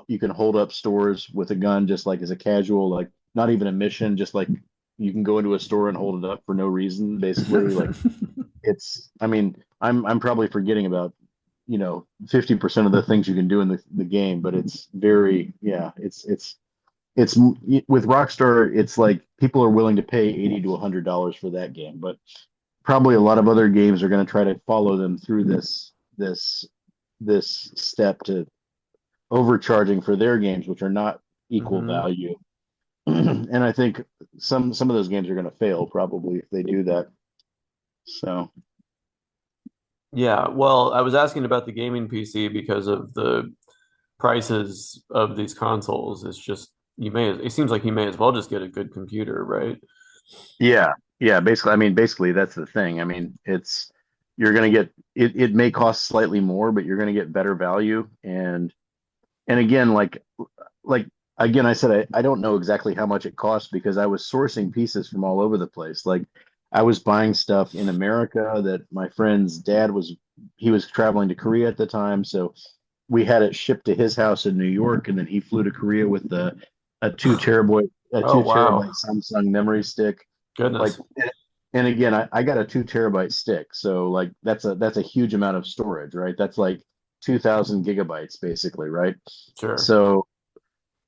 you can hold up stores with a gun just like as a casual, like not even a mission, just like you can go into a store and hold it up for no reason, basically. Like I mean, I'm probably forgetting about 50% of the things you can do in the game, but it's very, yeah, it's with Rockstar, it's like people are willing to pay 80 to $100 for that game, but probably a lot of other games are going to try to follow them through this this step to overcharging for their games, which are not equal hmm value. And I think some of those games are going to fail probably if they do that. So Yeah. Well, I was asking about the gaming PC because of the prices of these consoles. It's just it seems like you may as well just get a good computer, right? yeah, yeah, basically, I mean, basically that's the thing. I mean, you're going to get it may cost slightly more, but you're going to get better value. And again, like again, I said I don't know exactly how much it costs because I was sourcing pieces from all over the place. Like I was buying stuff in America that my friend's dad he was traveling to Korea at the time, so we had it shipped to his house in New York, and then he flew to Korea with a Oh, two wow. terabyte Samsung memory stick. Like, Goodness. and again, I got a 2 terabyte stick, so like that's a huge amount of storage, right? That's like 2,000 gigabytes basically, right? Sure. So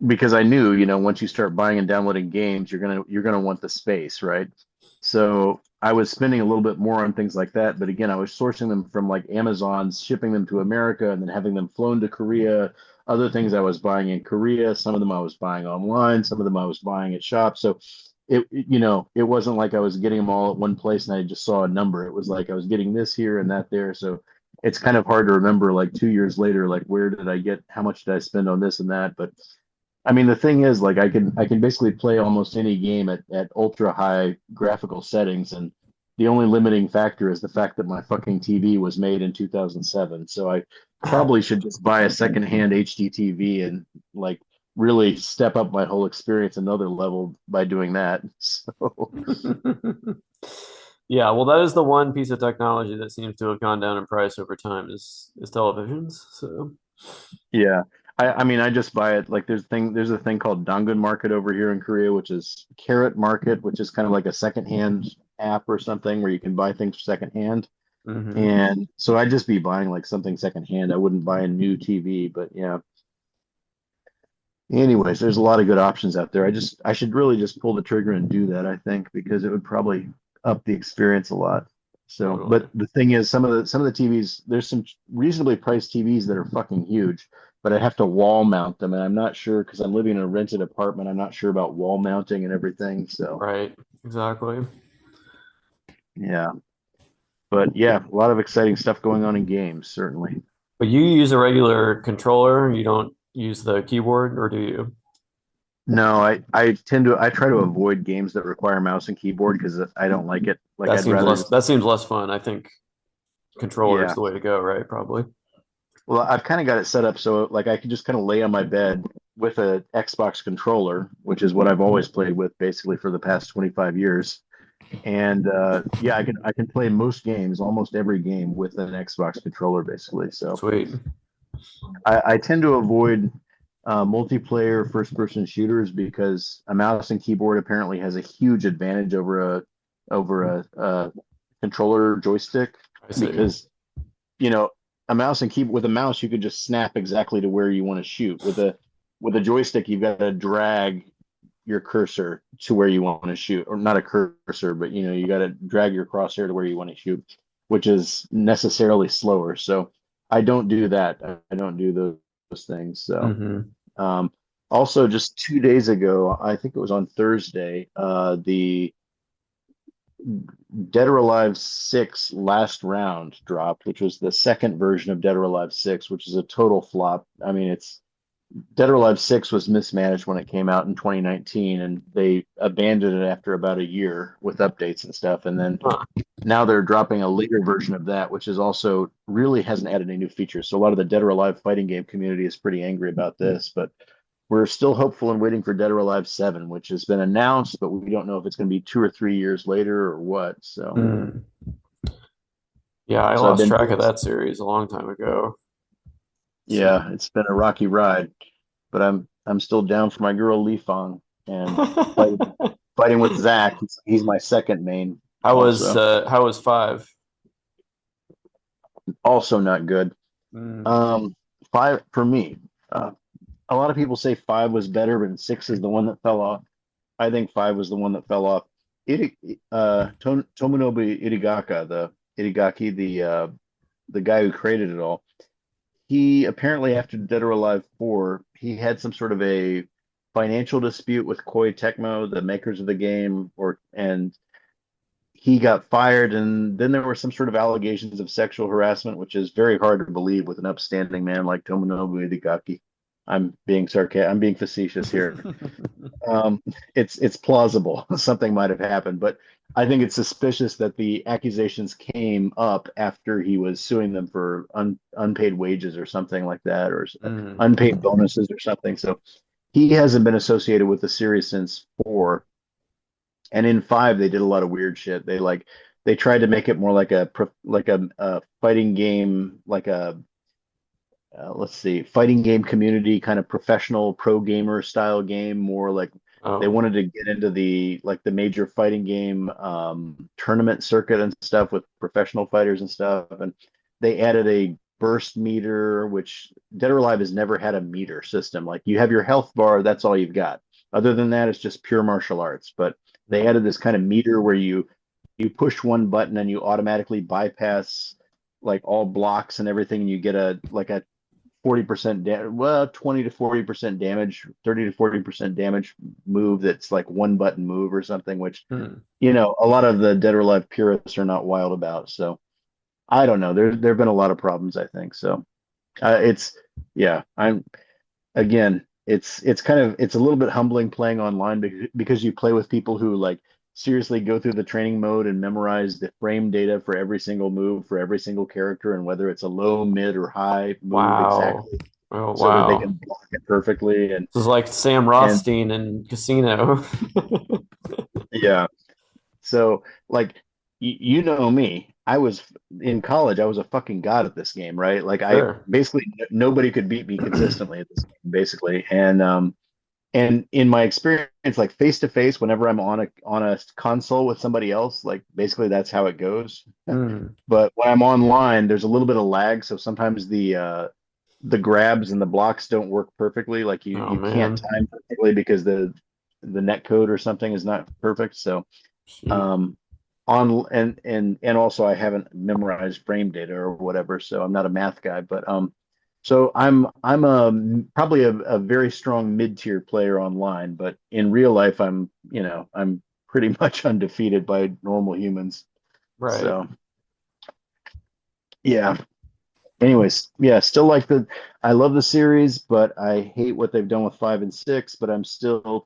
because I knew, once you start buying and downloading games, you're gonna want the space, right? So I was spending a little bit more on things like that, but again, I was sourcing them from like Amazon, shipping them to America, and then having them flown to Korea. Other things I was buying in Korea, some of them I was buying online, some of them I was buying at shops. So it wasn't like I was getting them all at one place and I just saw a number. It was like I was getting this here and that there. So it's kind of hard to remember like 2 years later, like where did I get, how much did I spend on this and that? But I mean, the thing is, like, I can basically play almost any game at ultra high graphical settings, and the only limiting factor is the fact that my fucking TV was made in 2007. So I probably should just buy a secondhand HD TV and like really step up my whole experience another level by doing that. So Yeah, well, that is the one piece of technology that seems to have gone down in price over time is televisions. So, yeah. I mean, I just buy it like there's a thing called Dangun Market over here in Korea, which is Carrot Market, which is kind of like a secondhand app or something where you can buy things secondhand. hmm. And so I'd just be buying like something secondhand. I wouldn't buy a new TV, but yeah. Anyways, there's a lot of good options out there. I should really just pull the trigger and do that, I think, because it would probably up the experience a lot. So, Totally. but the thing is, some of the TVs, there's some reasonably priced TVs that are fucking huge, but I have to wall mount them, and I'm not sure because I'm living in a rented apartment. I'm not sure about wall mounting and everything. So, Right. Exactly. yeah. But yeah, a lot of exciting stuff going on in games, certainly. But you use a regular controller, you don't use the keyboard, or do you? No, I try to avoid games that require mouse and keyboard because I don't like it. Like I'd rather just That seems less fun. I think controller is yeah. the way to go, right? Probably. Well, I've kind of got it set up so like I can just kind of lay on my bed with a Xbox controller, which is what I've always played with basically for the past 25 years. And yeah, I can play most games, almost every game with an Xbox controller basically. So Sweet. I tend to avoid multiplayer first-person shooters because a mouse and keyboard apparently has a huge advantage over a controller joystick I see. because you know a mouse and keyboard with a mouse you can just snap exactly to where you want to shoot. With a joystick, you've got to drag your cursor to where you want to shoot, or not a cursor, but you got to drag your crosshair to where you want to shoot, which is necessarily slower. So I don't do that. I don't do those things. So Hmm. um, also, just 2 days ago, I think it was on Thursday, the Dead or Alive 6 last round dropped, which was the second version of Dead or Alive 6, which is a total flop. I mean, it's Dead or Alive 6 was mismanaged when it came out in 2019, and they abandoned it after about a year with updates and stuff. And then Huh. now they're dropping a later version of that, which is also really hasn't added any new features. So a lot of the Dead or Alive fighting game community is pretty angry about this, but we're still hopeful and waiting for Dead or Alive 7, which has been announced, but we don't know if it's going to be 2 or 3 years later or what. So, Mm. Yeah, I so I've lost been track doing, of that series a long time ago. So. yeah, it's been a rocky ride, but I'm still down for my girl Lee Fong and fighting with Zach. He's my second main, also. How was five? Also not good. Mm. Um, five for me. Uh, a lot of people say five was better, but six is the one that fell off. I think five was the one that fell off. Tomonobu Itagaki, the guy who created it all. He apparently after Dead or Alive 4, he had some sort of a financial dispute with Koei Tecmo, the makers of the game, and he got fired, and then there were some sort of allegations of sexual harassment, which is very hard to believe with an upstanding man like Tomonobu Itagaki. I'm being facetious here. Um, it's plausible something might have happened, but I think it's suspicious that the accusations came up after he was suing them for unpaid wages or something like that, or Mm. unpaid bonuses or something. So he hasn't been associated with the series since 4, and in 5 they did a lot of weird shit. They tried to make it more like a fighting game, like a let's see, fighting game community kind of professional pro gamer style game, more like they Oh. wanted to get into the major fighting game tournament circuit and stuff with professional fighters and stuff. And they added a burst meter, which Dead or Alive has never had a meter system. Like you have your health bar, that's all you've got. Other than that, it's just pure martial arts. But they added this kind of meter where you push one button and you automatically bypass like all blocks and everything, and you get a 40% well, 20 to 40% damage, 30 to 40% damage move that's like one button move or something, which Mm. a lot of the Dead or Alive purists are not wild about. So I don't know. There've been a lot of problems, I think. So it's yeah. I'm again. It's kind of it's a little bit humbling playing online because you play with people who like seriously go through the training mode and memorize the frame data for every single move for every single character and whether it's a low, mid, or high move Wow. exactly Oh, so that they wow. can block it perfectly This is like Sam and Rothstein in Casino. yeah. So, like, you know me. I was in college. I was a fucking god at this game, right? Like, I Sure. basically nobody could beat me consistently at this game, basically. And in my experience, like face to face, whenever I'm on a console with somebody else, like basically that's how it goes. Hmm. But when I'm online, there's a little bit of lag, so sometimes the grabs and the blocks don't work perfectly. Like Oh, you can't man. time perfectly because the net code or something is not perfect. So Shoot. um, on and also I haven't memorized frame data or whatever, so I'm not a math guy. But so I'm probably a very strong mid-tier player online, but in real life I'm pretty much undefeated by normal humans. Right. So yeah. Anyways, yeah, still like I love the series, but I hate what they've done with 5 and 6. But I'm still,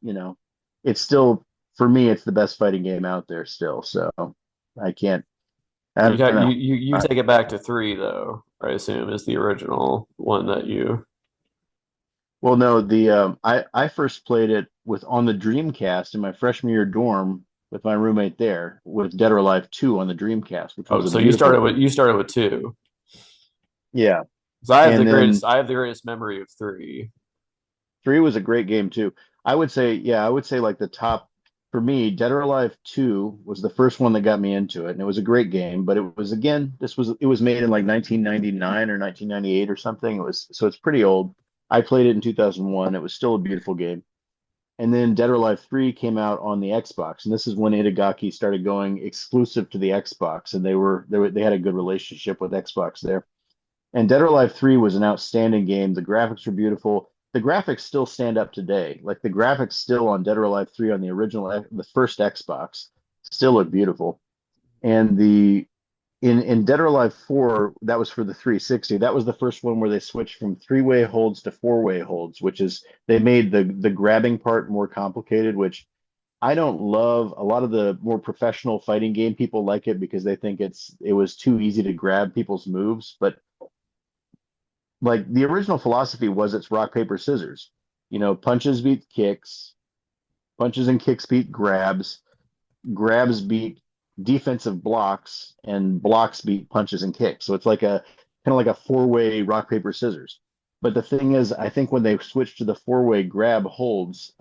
it's still for me, it's the best fighting game out there still. So I can't. I You don't got know. you take it back to three though, I assume is the original one that you. Well, no, the I first played it with on the Dreamcast in my freshman year dorm with my roommate there with Dead or Alive 2 on the Dreamcast, which Oh, was a so beautiful you started with two. yeah. So I have the And then greatest I have the greatest memory of three. 3 was a great game too. I would say like the top for me, Dead or Alive 2 was the first one that got me into it, and it was a great game. But it was again, it was made in like 1999 or 1998 or something. It was so it's pretty old. I played it in 2001. It was still a beautiful game. And then Dead or Alive 3 came out on the Xbox, and this is when Itagaki started going exclusive to the Xbox, and they had a good relationship with Xbox there. And Dead or Alive 3 was an outstanding game. The graphics were beautiful. The graphics still stand up today. Like the graphics still on Dead or Alive 3 on the original, the first Xbox, still look beautiful. And the in Dead or Alive 4, that was for the 360. That was the first one where they switched from three-way holds to four-way holds, which is they made the grabbing part more complicated, which I don't love. A lot of the more professional fighting game people like it because they think it was too easy to grab people's moves, but like the original philosophy was it's rock, paper, scissors. Punches beat kicks, punches and kicks beat grabs, grabs beat defensive blocks, and blocks beat punches and kicks. So it's like a kind of like a four-way rock, paper, scissors. But the thing is, I think when they switched to the four-way grab holds,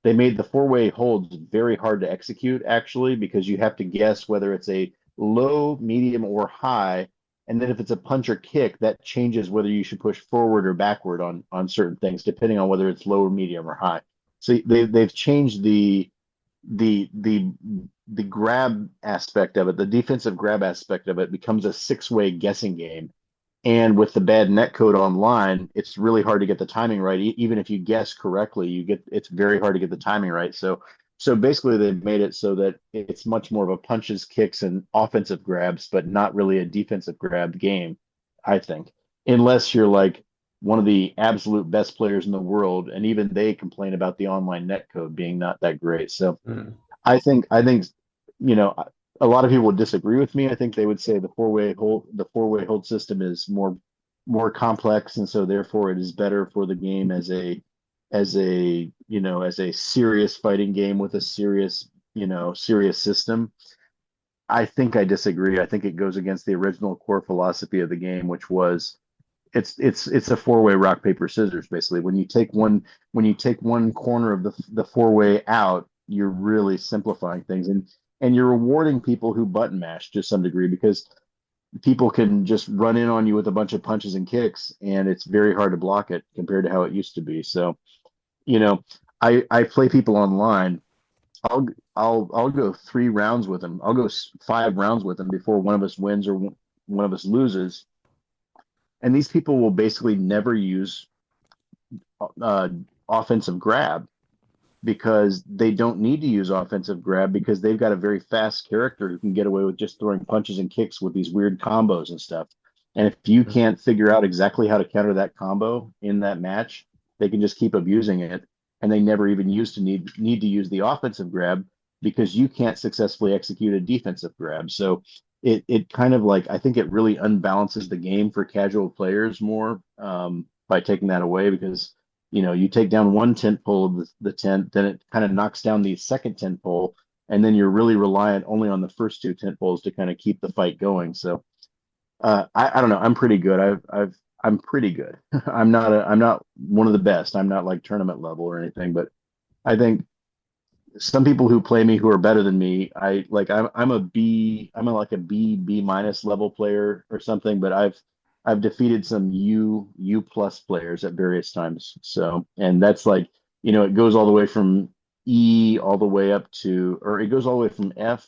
they made the four-way holds very hard to execute actually because you have to guess whether it's a low, medium, or high. And then if it's a punch or kick, that changes whether you should push forward or backward on certain things, depending on whether it's low, medium, or high. So they've changed the the the grab aspect of it, the defensive grab aspect of it becomes a six-way guessing game. And with the bad net code online, it's really hard to get the timing right. Even if you guess correctly, it's very hard to get the timing right. So basically they've made it so that it's much more of a punches, kicks, and offensive grabs, but not really a defensive grab game, I think. Unless you're like one of the absolute best players in the world, and even they complain about the online net code being not that great. So Hmm. I think, you know, a lot of people would disagree with me. I think they would say the four-way hold system is more complex, and so therefore it is better for the game as a serious fighting game with a serious system. I think I disagree. I think it goes against the original core philosophy of the game, which was it's a four-way rock paper scissors basically. When you take one corner of the four-way out, you're really simplifying things and you're rewarding people who button mash to some degree because people can just run in on you with a bunch of punches and kicks and it's very hard to block it compared to how it used to be. So, you know, I play people online. I'll go 3 rounds with them. I'll go 5 rounds with them before one of us wins or one of us loses, and these people will basically never use uh, offensive grab. because they don't need to use offensive grab because they've got a very fast character who can get away with just throwing punches and kicks with these weird combos and stuff. And if you can't figure out exactly how to counter that combo in that match, they can just keep abusing it, and they never even used to need to use the offensive grab because you can't successfully execute a defensive grab. So it kind of like I think it really unbalances the game for casual players more by taking that away because you take down one tent pole of the tent, then it kind of knocks down the second tent pole, and then you're really reliant only on the first two tent poles to kind of keep the fight going. So I don't know. I'm pretty good. I'm pretty good. I'm not one of the best. I'm not like tournament level or anything, but I think some people who play me who are better than me, I'm a B, I'm a, like a B minus level player or something, but I've defeated some U plus players at various times. So, and that's like, it goes all the way from E all the way up to, or it goes all the way from F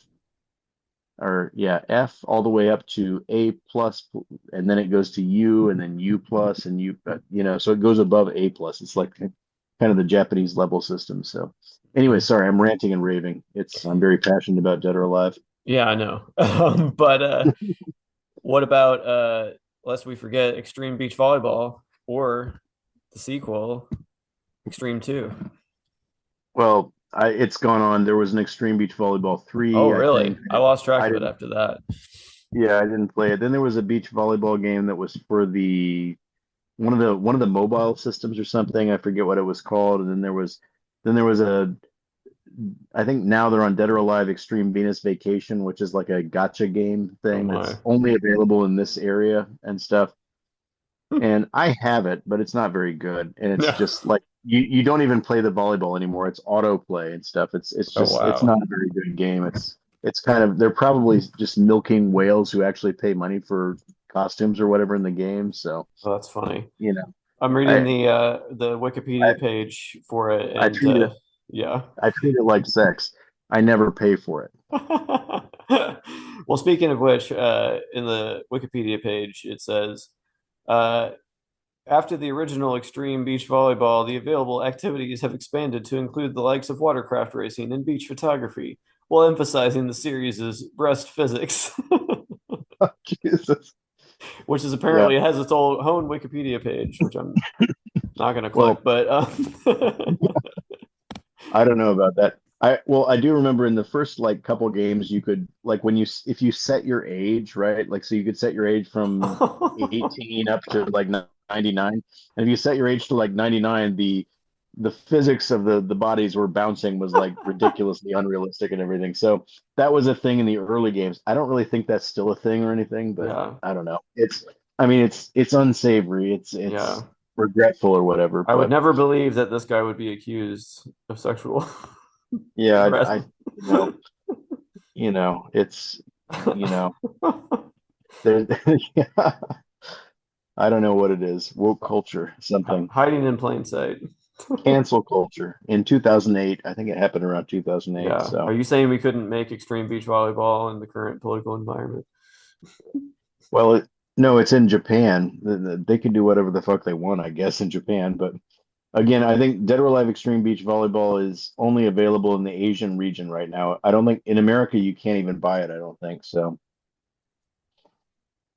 or yeah, F all the way up to A plus, and then it goes to U and then U plus and so it goes above A plus. It's like kind of the Japanese level system. So anyway, sorry, I'm ranting and raving. I'm very passionate about Dead or Alive. Yeah, I know. But what about lest we forget Extreme Beach Volleyball or the sequel, Extreme 2? Well, it's gone on. There was an Extreme Beach Volleyball Oh, 3, I really? think. I lost track I of it didn't, after that. yeah, I didn't play it. Then there was a beach volleyball game that was for the one of the mobile systems or something. I forget what it was called. And then there was I think now they're on Dead or Alive Extreme Venus Vacation, which is like a gotcha game Oh thing my. that's only available in this area and stuff. And I have it, but it's not very good. And it's No. just like you don't even play the volleyball anymore. It's autoplay and stuff. Oh It's wow. not a very good game. It's kind of they're probably just milking whales who actually pay money for costumes or whatever in the game. So, Oh, that's funny. you know, I'm reading I the I Wikipedia page for it, I and treat it yeah. I treat it like sex. I never pay for it. Well, speaking of which, in the Wikipedia page, it says, uh, after the original Extreme Beach Volleyball, the available activities have expanded to include the likes of watercraft racing and beach photography, while emphasizing the series' breast physics, Jesus. which is Yeah. apparently has its own Wikipedia page, which I'm not going to click, Well, but I don't know about that. I do remember in the first like couple games you could like if you set your age, right? Like so you could set your age from 18 up to like 99. And if you set your age to like 99, the physics of the bodies were bouncing was like ridiculously unrealistic and everything. So that was a thing in the early games. I don't really think that's still a thing or anything, but yeah, I don't know. I mean it's unsavory. It's yeah. regretful or whatever, I would but never believe that this guy would be accused of sexual yeah, I harassment. you know it's there. Yeah, I don't know what it is. Woke culture, something. Hiding in plain sight. Cancel culture in 2008. I think it happened around 2008. Yeah. Are So, you saying we couldn't make extreme beach volleyball in the current political environment? well, no, it's in Japan. They can do whatever the fuck they want, I guess, in Japan. But again, I think Dead or Alive Extreme Beach Volleyball is only available in the Asian region right now. I don't think in America you can't even buy it. I don't think so.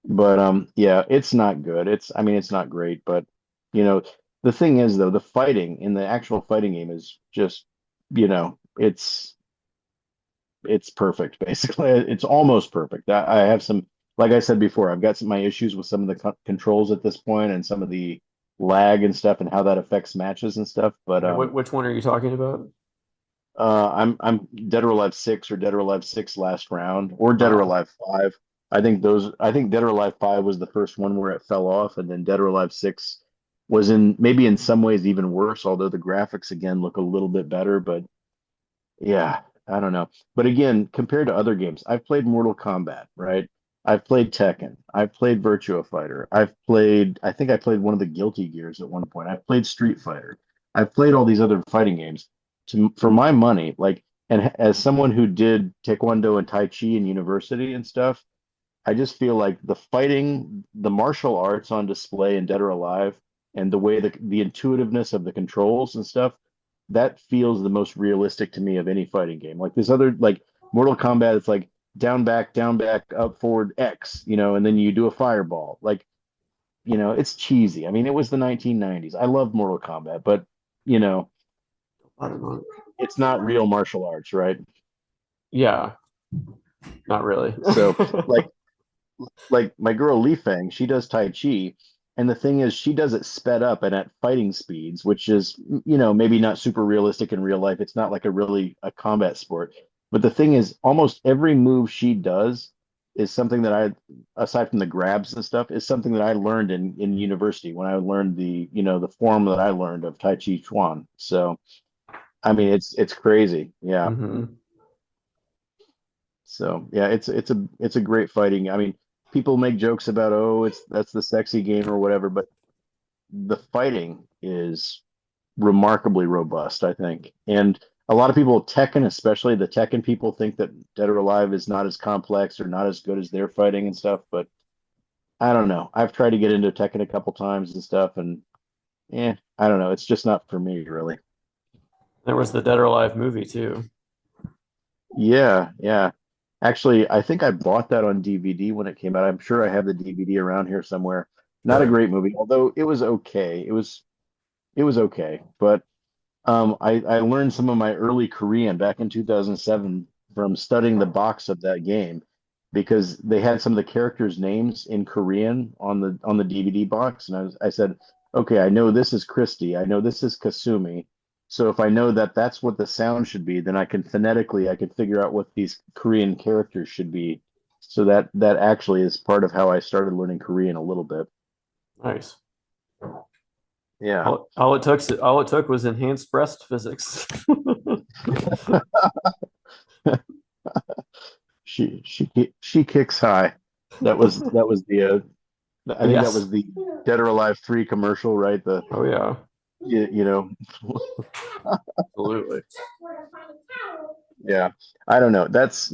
But yeah, it's not good. I mean it's not great, but you know, the thing is though, the fighting in the actual fighting game is just, you know, it's perfect basically. It's almost perfect. I have some, like I said before, I've got my issues with some of the controls at this point and some of the lag and stuff and how that affects matches and stuff, but Okay, which one are you talking about? I'm Dead or Alive 6 or Dead or Alive 6 Last Round or Dead or Uh, Alive 5. I think Dead or Alive 5 was the first one where it fell off, and then Dead or Alive 6 was in maybe in some ways even worse, although the graphics again look a little bit better, but yeah, I don't know. But again, compared to other games, I've played Mortal Kombat, right? I've played Tekken. I've played Virtua Fighter. I think I played one of the Guilty Gears at one point. I've played Street Fighter. I've played all these other fighting games. For my money, like, and as someone who did Taekwondo and Tai Chi in university and stuff, I just feel like the martial arts on display in Dead or Alive, and the way the intuitiveness of the controls and stuff that feels the most realistic to me of any fighting game. Like this other like Mortal Kombat, it's like down back, up, forward, X, and then you do a fireball. Like, it's cheesy. I mean, it was the 1990s. I love Mortal Kombat, but you know, I don't know. it's not real martial arts, right? Yeah, not really. So like my girl Li Feng, she does Tai Chi, and the thing is, she does it sped up and at fighting speeds, which is, maybe not super realistic in real life. It's not like a combat sport. But the thing is, almost every move she does is something that aside from the grabs and stuff, is something that I learned in university when I learned the form that I learned of Tai Chi Chuan. So, I mean, it's crazy. Yeah. hmm So yeah, it's a great fighting. I mean, people make jokes about, oh, that's the sexy game or whatever, but the fighting is remarkably robust, I think. And a lot of people, Tekken, especially the Tekken people, think that Dead or Alive is not as complex or not as good as their fighting and stuff. But I don't know. I've tried to get into Tekken a couple times and stuff, and I don't know. It's just not for me, really. There was the Dead or Alive movie too. Yeah, yeah. Actually, I think I bought that on DVD when it came out. I'm sure I have the DVD around here somewhere. Not a great movie, although it was okay. It was okay, but I learned some of my early Korean back in 2007 from studying the box of that game because they had some of the characters' names in Korean on the DVD box, and I said, okay, I know this is Christy, I know this is Kasumi. So if I know that that's what the sound should be, then I could figure out what these Korean characters should be. So that actually is part of how I started learning Korean a little bit. Nice. Yeah. All it took was enhanced breast physics. She kicks high. That was the I think that Yes. was the Dead or Alive 3 commercial, right? The Oh yeah. you know Absolutely. yeah. I don't know. That's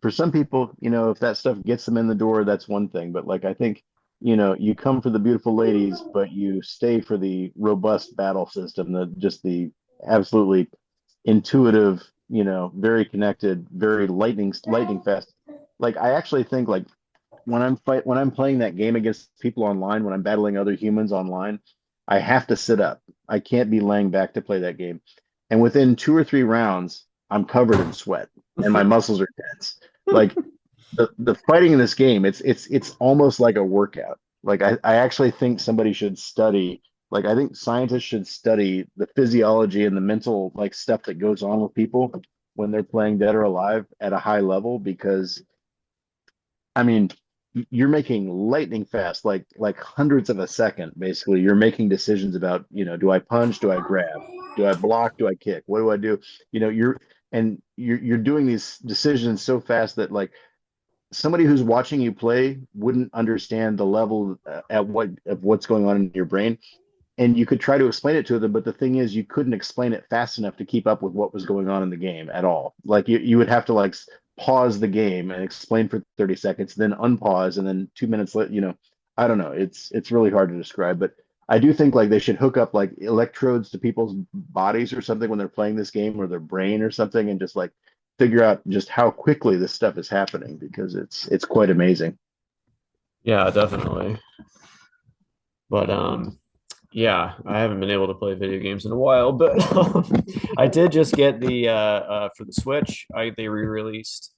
for some people, if that stuff gets them in the door, that's one thing. But like I think, you come for the beautiful ladies, but you stay for the robust battle system, the absolutely intuitive, very connected, very lightning fast. Like I actually think like when I'm playing that game against people online, when I'm battling other humans online, I have to sit up. I can't be laying back to play that game. And within 2 or 3 rounds, I'm covered in sweat and my muscles are tense. Like the fighting in this game, it's almost like a workout. Like I actually think somebody should study, like I think scientists should study the physiology and the mental like stuff that goes on with people when they're playing Dead or Alive at a high level because I mean, you're making lightning fast, like hundreds of a second, basically. You're making decisions about, do I punch, do I grab, do I block, do I kick, what do I do? You're doing these decisions so fast that like somebody who's watching you play wouldn't understand the level of what's going on in your brain and you could try to explain it to them, but the thing is, you couldn't explain it fast enough to keep up with what was going on in the game at all. Like you would have to like pause the game and explain for 30 seconds, then unpause, and then 2 minutes later, I don't know. It's really hard to describe, but I do think like they should hook up like electrodes to people's bodies or something when they're playing this game or their brain or something, and just like figure out just how quickly this stuff is happening because it's quite amazing. Yeah, definitely. But yeah, I haven't been able to play video games in a while, but I did just get for the Switch. They re-released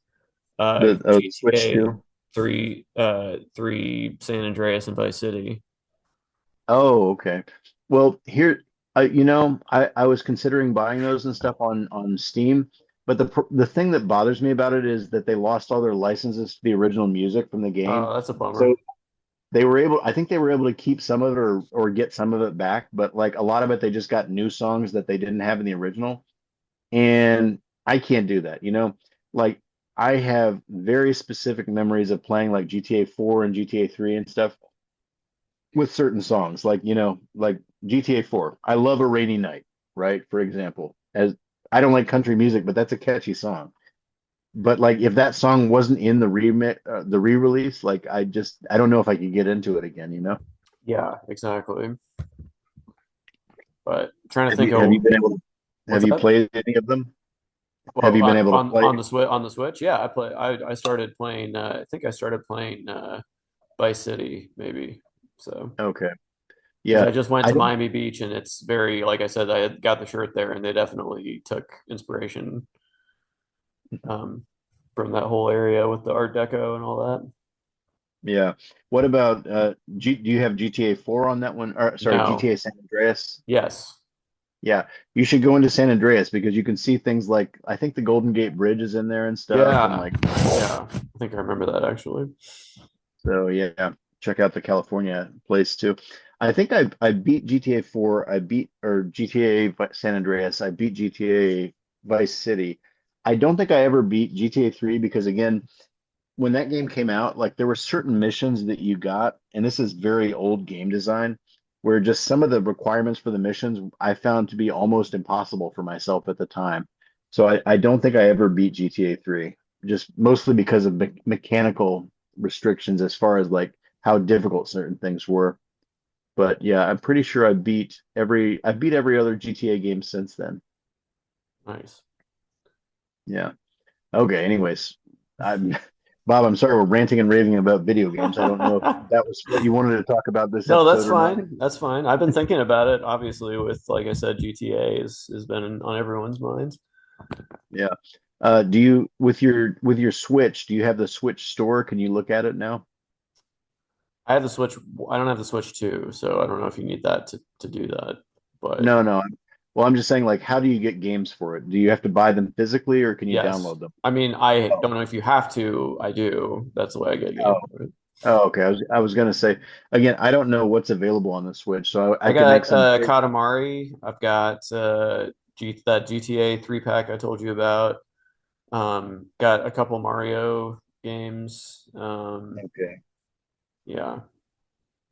The Switch GTA too. 3 San Andreas and Vice City. Oh, okay. Well, here, I was considering buying those and stuff on Steam, but the thing that bothers me about it is that they lost all their licenses to the original music from the game. That's a So bummer. I think they were able to keep some of it or get some of it back, but like a lot of it, they just got new songs that they didn't have in the original. And I can't do that, Like I have very specific memories of playing like GTA 4 and GTA 3 and stuff with certain songs, like like GTA 4. I love A Rainy Night, right? For example, as I don't like country music, but that's a catchy song. But like if that song wasn't in the re-release, like I don't know if I could get into it again. Yeah, exactly. But trying to Have think you have of you been able to? Have What's you that? played any of them? Have Well, you been able to play? on the Switch, yeah, I started playing. I think I started playing Vice City, maybe. So Okay. because Yeah. I just went I to don't. Miami Beach, and it's very, like I said, I had got the shirt there, and they definitely took inspiration um, from that whole area with the Art Deco and all that. Yeah. What about do you have GTA 4 on that one? Or sorry, No, GTA San Andreas? yes, Yeah. You should go into San Andreas because you can see things like I think the Golden Gate Bridge is in there and stuff and yeah, like yeah. I think I remember that actually. so yeah, check out the California place too. I think I beat GTA 4, I beat or San Andreas, I beat GTA Vice City. I don't think I ever beat GTA 3 because again, when that game came out, like there were certain missions that you got, and this is very old game design, where just some of the requirements for the missions I found to be almost impossible for myself at the time. So I don't think I ever beat GTA 3, just mostly because of mechanical restrictions as far as like how difficult certain things were. But yeah, I'm pretty sure I beat every other GTA game since then. Nice. Yeah. Okay, anyways, I'm Bob, I'm sorry we're ranting and raving about video games. I don't know if that was what you wanted to talk about this No, that's episode or not. fine. That's fine. I've been thinking about it. Obviously, with like I said, GTA has been on everyone's minds. Yeah. Do you with your Switch, do you have the Switch store? Can you look at it now? I have the Switch. I don't have the Switch 2, so I don't know if you need that to do that. But No, no. Well, I'm just saying like how do you get games for it? Do you have to buy them physically or can you yes, download them? I mean, I Oh, don't know if you have to. I do. That's the way I get oh, games for it. oh, okay. I was gonna say again, I don't know what's available on the Switch, so I I could make got some very Katamari. I've got that GTA 3 pack I told you about. Got a couple Mario games. okay. Yeah.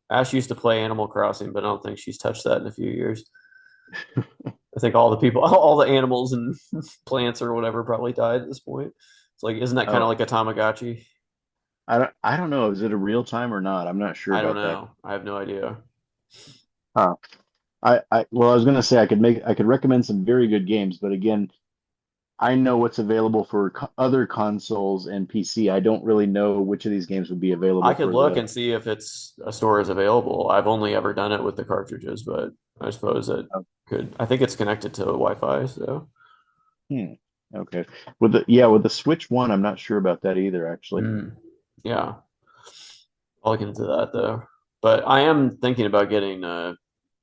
Ash used to play Animal Crossing, but I don't think she's touched that in a few years. I think all the people, all the animals and plants or whatever probably died at this point. It's like, isn't that kind of Oh, like a Tamagotchi? I don't know. Is it a real time or not? I'm not sure I don't about that. know. I have no idea. Huh. Well, I was gonna say I could recommend some very good games, but again, I know what's available for other consoles and PC. I don't really know which of these games would be I available could for look the. and see if it's a store is available. I've only ever done it with the cartridges, but I suppose it Oh, could. I think it's connected to Wi-Fi, so hmm. Okay. With the Switch One, I'm not sure about that either, actually. mm, yeah, I'll look into that though. But I am thinking about getting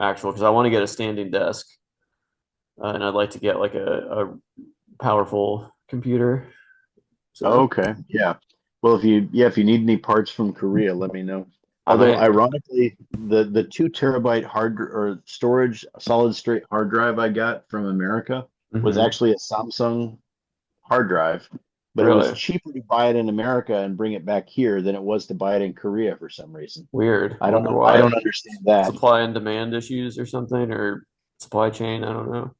actual because I want to get a standing desk, and I'd like to get like a powerful computer. So Okay. Yeah. Well, if you need any parts from Korea, let me know. I Although might. ironically, the 2 terabyte or storage solid state hard drive I got from America was Mhm. actually a Samsung hard drive, but it was Really cheaper to buy it in America and bring it back here than it was to buy it in Korea for some reason. weird. I I don't wonder know. I why. don't understand that. Supply and demand issues or something, or supply chain. I don't know.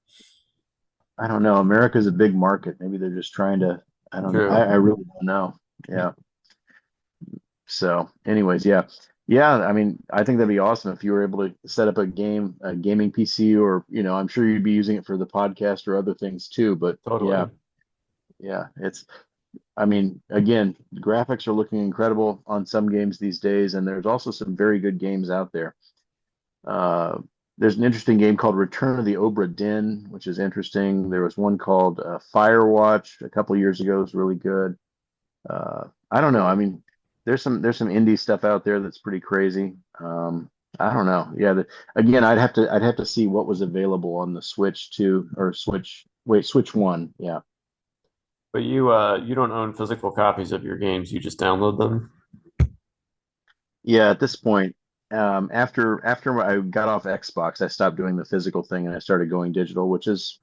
I don't know. America's a big market. Maybe they're just trying to. I don't know. I True. really don't know. Yeah. So, anyways, yeah, yeah. I mean, I think that'd be awesome if you were able to set up a gaming PC, or I'm sure you'd be using it for the podcast or other things too. But yeah, Totally. yeah, I mean, again, the graphics are looking incredible on some games these days, and there's also some very good games out there. Uh, there's an interesting game called Return of the Obra Dinn, which is interesting. There was one called Firewatch a couple years ago. It was really good. I don't know. I mean, there's some indie stuff out there that's pretty crazy. I don't know. Yeah, again, I'd have to see what was available on the Switch 2 or Switch 1. Yeah. But you don't own physical copies of your games. You just download them. Yeah, at this point, after I got off Xbox, I stopped doing the physical thing and I started going digital, which is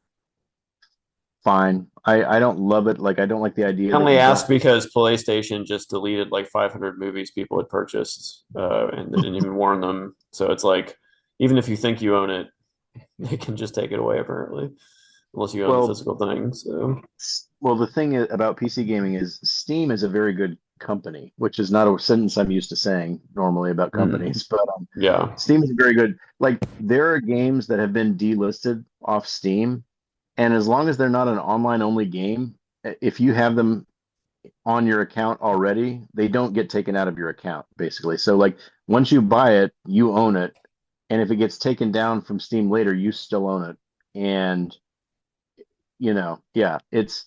fine. I don't love it. Like I don't like the idea I that only you asked don't. because PlayStation just deleted like 500 movies people had purchased, and they didn't even warn them. So it's like, even if you think you own it, they can just take it away apparently, unless you own the Well, physical thing. So well, the thing about PC gaming is Steam is a very good company, which is not a sentence I'm used to saying normally about mm, companies, but yeah. Steam is very good. Like there are games that have been delisted off Steam, And as long as they're not an online only game, if you have them on your account already, they don't get taken out of your account, basically. So like once you buy it, you own it. And if it gets taken down from Steam later, you still own it. And yeah, it's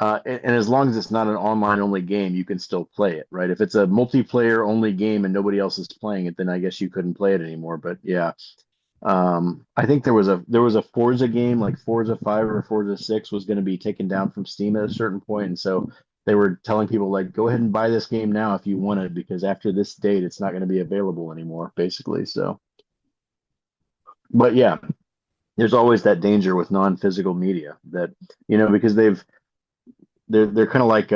and as long as it's not an online only game, you can still play it, right? If it's a multiplayer only game and nobody else is playing it, then I guess you couldn't play it anymore. But yeah, I think there was a Forza game like Forza 5 or Forza 6 was going to be taken down from Steam at a certain point, and so they were telling people like, go ahead and buy this game now if you want it, because after this date, it's not going to be available anymore, basically. So, but yeah, there's always that danger with non-physical media that because they're kind of like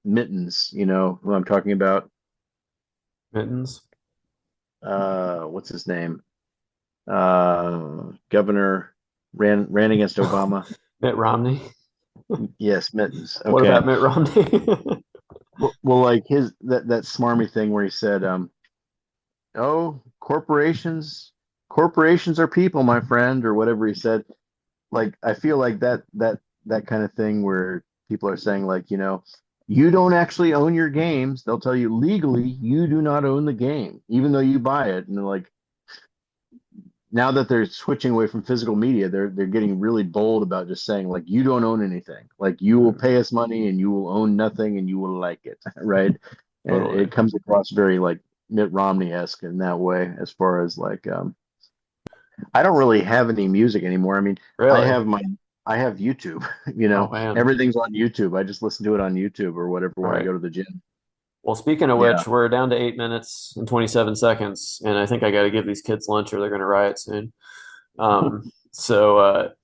mittens, what I'm talking about. Mittens. What's his name? Governor ran against Obama. Mitt Romney. Yes, mittens. What Okay. about Mitt Romney? Well, like his that smarmy thing where he said, "Oh, corporations are people, my friend," or whatever he said. Like I feel like that kind of thing where people are saying like, you don't actually own your games. They'll tell you legally you do not own the game, even though you buy it. And they're like, now that they're switching away from physical media, they're getting really bold about just saying like, you don't own anything. Like you will pay us money and you will own nothing and you will like it, right? And Totally. it comes across very like Mitt Romney-esque in that way, as far as like I don't really have any music anymore. I mean, I Really? have my I have YouTube, Oh man. everything's on YouTube. I just listen to it on YouTube or whatever when I Right. go to the gym. Well, speaking of Yeah. which, we're down to 8 minutes and 27 seconds, and I think I got to give these kids lunch or they're going to riot soon.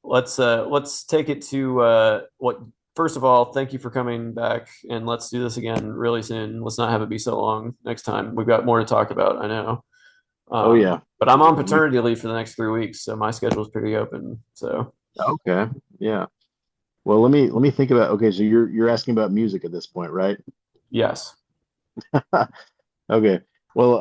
Let's take it to what. First of all, thank you for coming back, and let's do this again really soon. Let's not have it be so long next time. We've got more to talk about, I know. Oh yeah. But I'm on You paternity leave for the next 3 weeks, so my schedule's pretty open. So okay. Yeah. Well, let me think about okay, so you're asking about music at this point, right? yes. Okay. Well,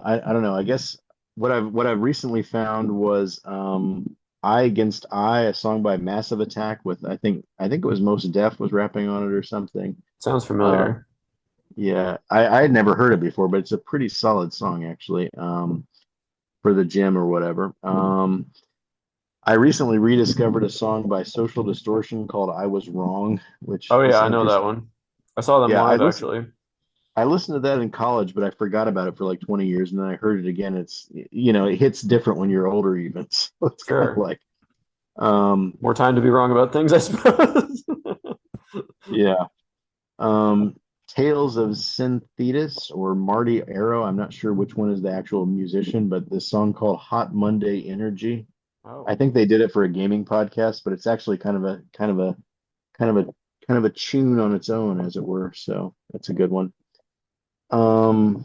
I don't know. I guess what I've recently found was Eye Against Eye, a song by Massive Attack with I think it was Most Def was rapping on it or something. Sounds Uh, familiar. yeah, I had never heard it before, but it's a pretty solid song actually. For the gym or whatever. I recently rediscovered a song by Social Distortion called "I Was Wrong," which Oh is yeah, I some know that history. one. I saw them Yeah, I live listened. actually. I listened to that in college, but I forgot about it for like 20 years, and then I heard it again. It's it hits different when you're older, even. So it's kind of Sure. like, um, More time to be wrong about things, I suppose. yeah. Um, Tales of Synthetis or Marty Arrow. I'm not sure which one is the actual musician, but this song called "Hot Monday Energy." I Oh, think they did it for a gaming podcast, but it's actually kind of a kind of a tune on its own, as it were. So that's a good one. Um,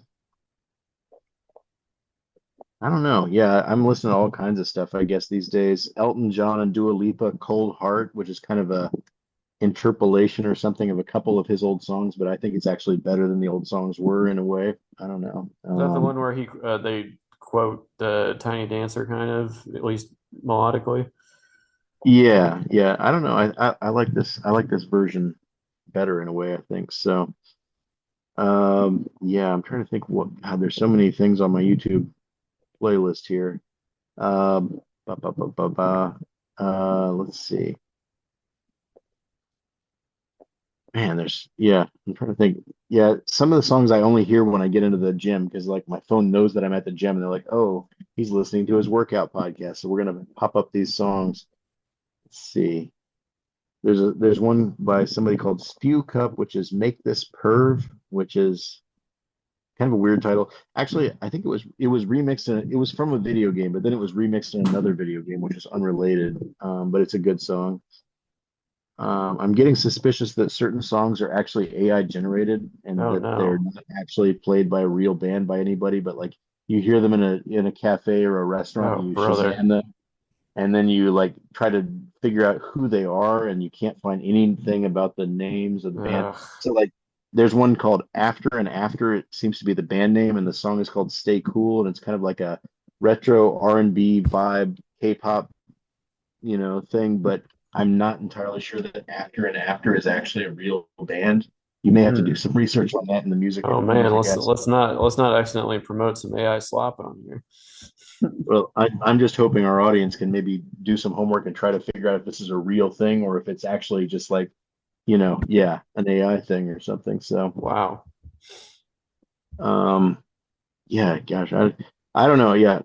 I don't know. Yeah, I'm listening to all kinds of stuff, I guess, these days. Elton John and Dua Lipa, Cold Heart, which is kind of a interpolation or something of a couple of his old songs, but I think it's actually better than the old songs were in a way. I don't know. is that the one where he they quote the Tiny Dancer kind of at least melodically? Yeah, yeah. I don't know. I like this. I like this version better in a way, I think. So, yeah, I'm trying to think what, God, there's so many things on my YouTube playlist here. Ba, ba, ba, ba, ba. Let's see. Man, yeah, I'm trying to think. Yeah, some of the songs I only hear when I get into the gym because like my phone knows that I'm at the gym and they're like, oh, he's listening to his workout podcast. So we're gonna pop up these songs. Let's see. There's one by somebody called Spew Cup, which is Make This Perv, which is kind of a weird title. Actually, I think it was remixed it was from a video game, but then it was remixed in another video game, which is unrelated. But it's a good song. I'm getting suspicious that certain songs are actually AI generated and Oh that they're no. not actually played by a real band by anybody, but like you hear them in a cafe or a restaurant Oh and you brother. Shazam them, and then you like try to figure out who they are and you can't find anything about the names of the band. Ugh. So like there's one called After and After, it seems to be the band name, and the song is called Stay Cool, and it's kind of like a retro R&B vibe K-pop, thing, but I'm not entirely sure that After and After is actually a real band. You may have to do some research on that in the Oh man, music let's not accidentally promote some AI slop on here. Well, I'm just hoping our audience can maybe do some homework and try to figure out if this is a real thing or if it's actually just like, yeah, an AI thing or something. So, Wow. um, yeah, gosh, I don't know. Yeah,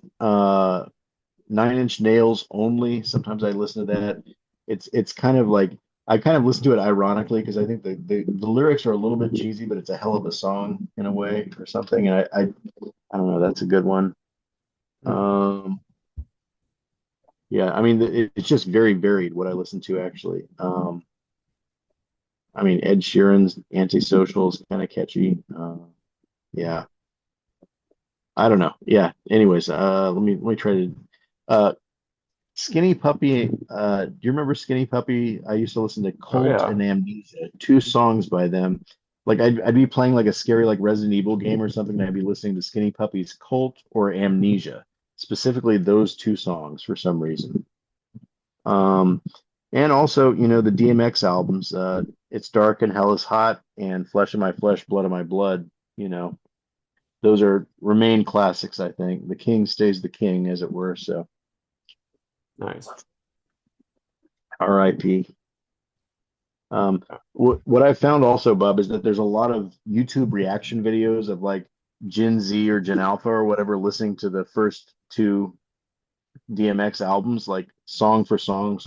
Nine Inch Nails only. Sometimes I listen to that. It's kind of like I kind of listen to it ironically because I think the lyrics are a little bit cheesy, but it's a hell of a song in a way or something. And I don't know. That's a good one. Hmm. Um, Yeah, I mean, it's just very varied what I listen to actually. I mean, Ed Sheeran's Antisocial is kind of catchy. Yeah, I don't know. Yeah. Anyways, let me try to. Uh, Skinny Puppy. Do you remember Skinny Puppy? I used to listen to Oh Cult yeah. and Amnesia, two songs by them. Like I'd be playing like a scary like Resident Evil game or something, and I'd be listening to Skinny Puppy's Cult or Amnesia, specifically those two songs for some reason. Um, and also, the DMX albums, It's Dark and Hell is Hot and Flesh of My Flesh, Blood of My Blood, you know, those are remain classics, I think. The king stays the king, as it were. So Nice. RIP. What I found also, Bub, is that there's a lot of YouTube reaction videos of like Gen Z or Gen Alpha or whatever listening to the first two DMX albums, like song for song,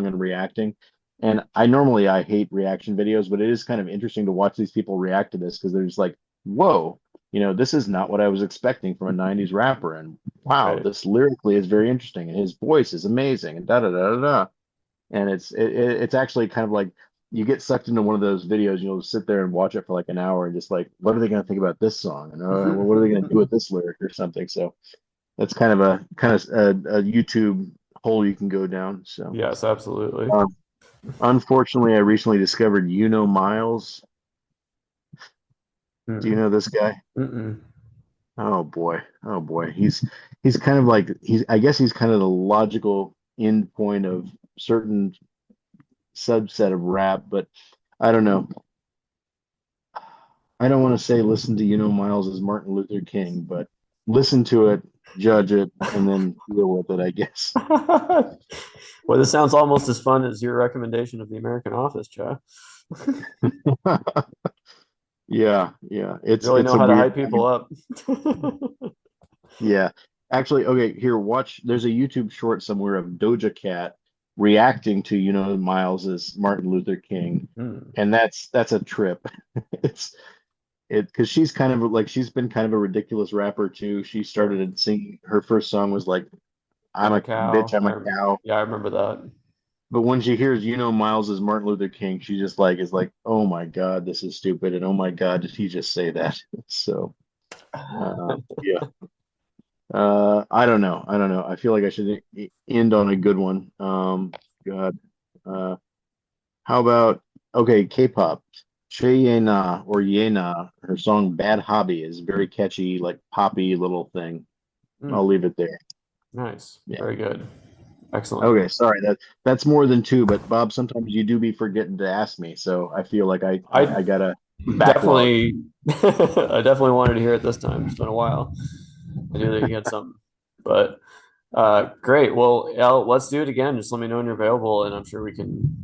and reacting. And I hate reaction videos, but it is kind of interesting to watch these people react to this because they're just like, whoa, this is not what I was expecting from a 90s rapper. And wow, Right. this lyrically is very interesting, and his voice is amazing, and da da da da da. And it's actually kind of like you get sucked into one of those videos, you'll sit there and watch it for like an hour and just like, what are they going to think about this song? And well, what are they going to do with this lyric or something? So that's kind of a YouTube hole you can go down. So, Yes, absolutely. um, unfortunately, I recently discovered Miles. Do you Hmm. know this guy? Mm-mm. Oh boy, he's kind of like I guess he's kind of the logical end point of certain subset of rap, but I don't know. I don't want to say listen to Miles as Martin Luther King, but listen to it, judge it, and then deal with it, I guess. Well, this sounds almost as fun as your recommendation of the American Office, Chad. Yeah, yeah. Really It's know a how to weird. hype I people mean, up. yeah. Actually, okay, here, watch. There's a YouTube short somewhere of Doja Cat reacting to, Miles as Martin Luther King. Hmm. And that's a trip. It's because she's been kind of a ridiculous rapper too. She Sure. started singing her first song was like, I'm I'm a a bitch, cow. I'm a cow. Yeah, I remember that. But when she hears, Miles as Martin Luther King, she just like is like, oh my God, this is stupid. And oh my God, did he just say that? So yeah. I don't know. I don't know. I feel like I should end on a good one. God. Uh, how about okay, K-pop. Yena or Yena, her song "Bad Hobby" is very catchy, like poppy little thing. I'll Hmm. leave it there. Nice. Yeah. Very good. Excellent. Okay. Sorry that's more than two, but Bob, sometimes you do be forgetting to ask me, so I feel like I I got a backlog. definitely, I definitely wanted to hear it this time. It's been a while. I knew that you had something, but great. Well, El, let's do it again. Just let me know when you're available, and I'm sure we can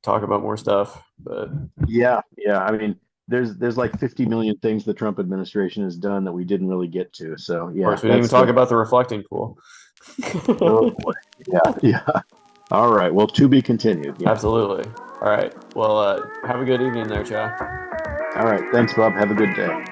talk about more stuff. But of Yeah, yeah. I mean, there's like 50 million things the Trump administration has done that we didn't really get to. So yeah, course, we didn't even that's talk the about the reflecting pool. oh boy. Yeah, yeah. All right. Well, to be continued. Yeah. Absolutely. All right. Well, have a good evening there, Chad. All right. Thanks, Bob. Have a good day.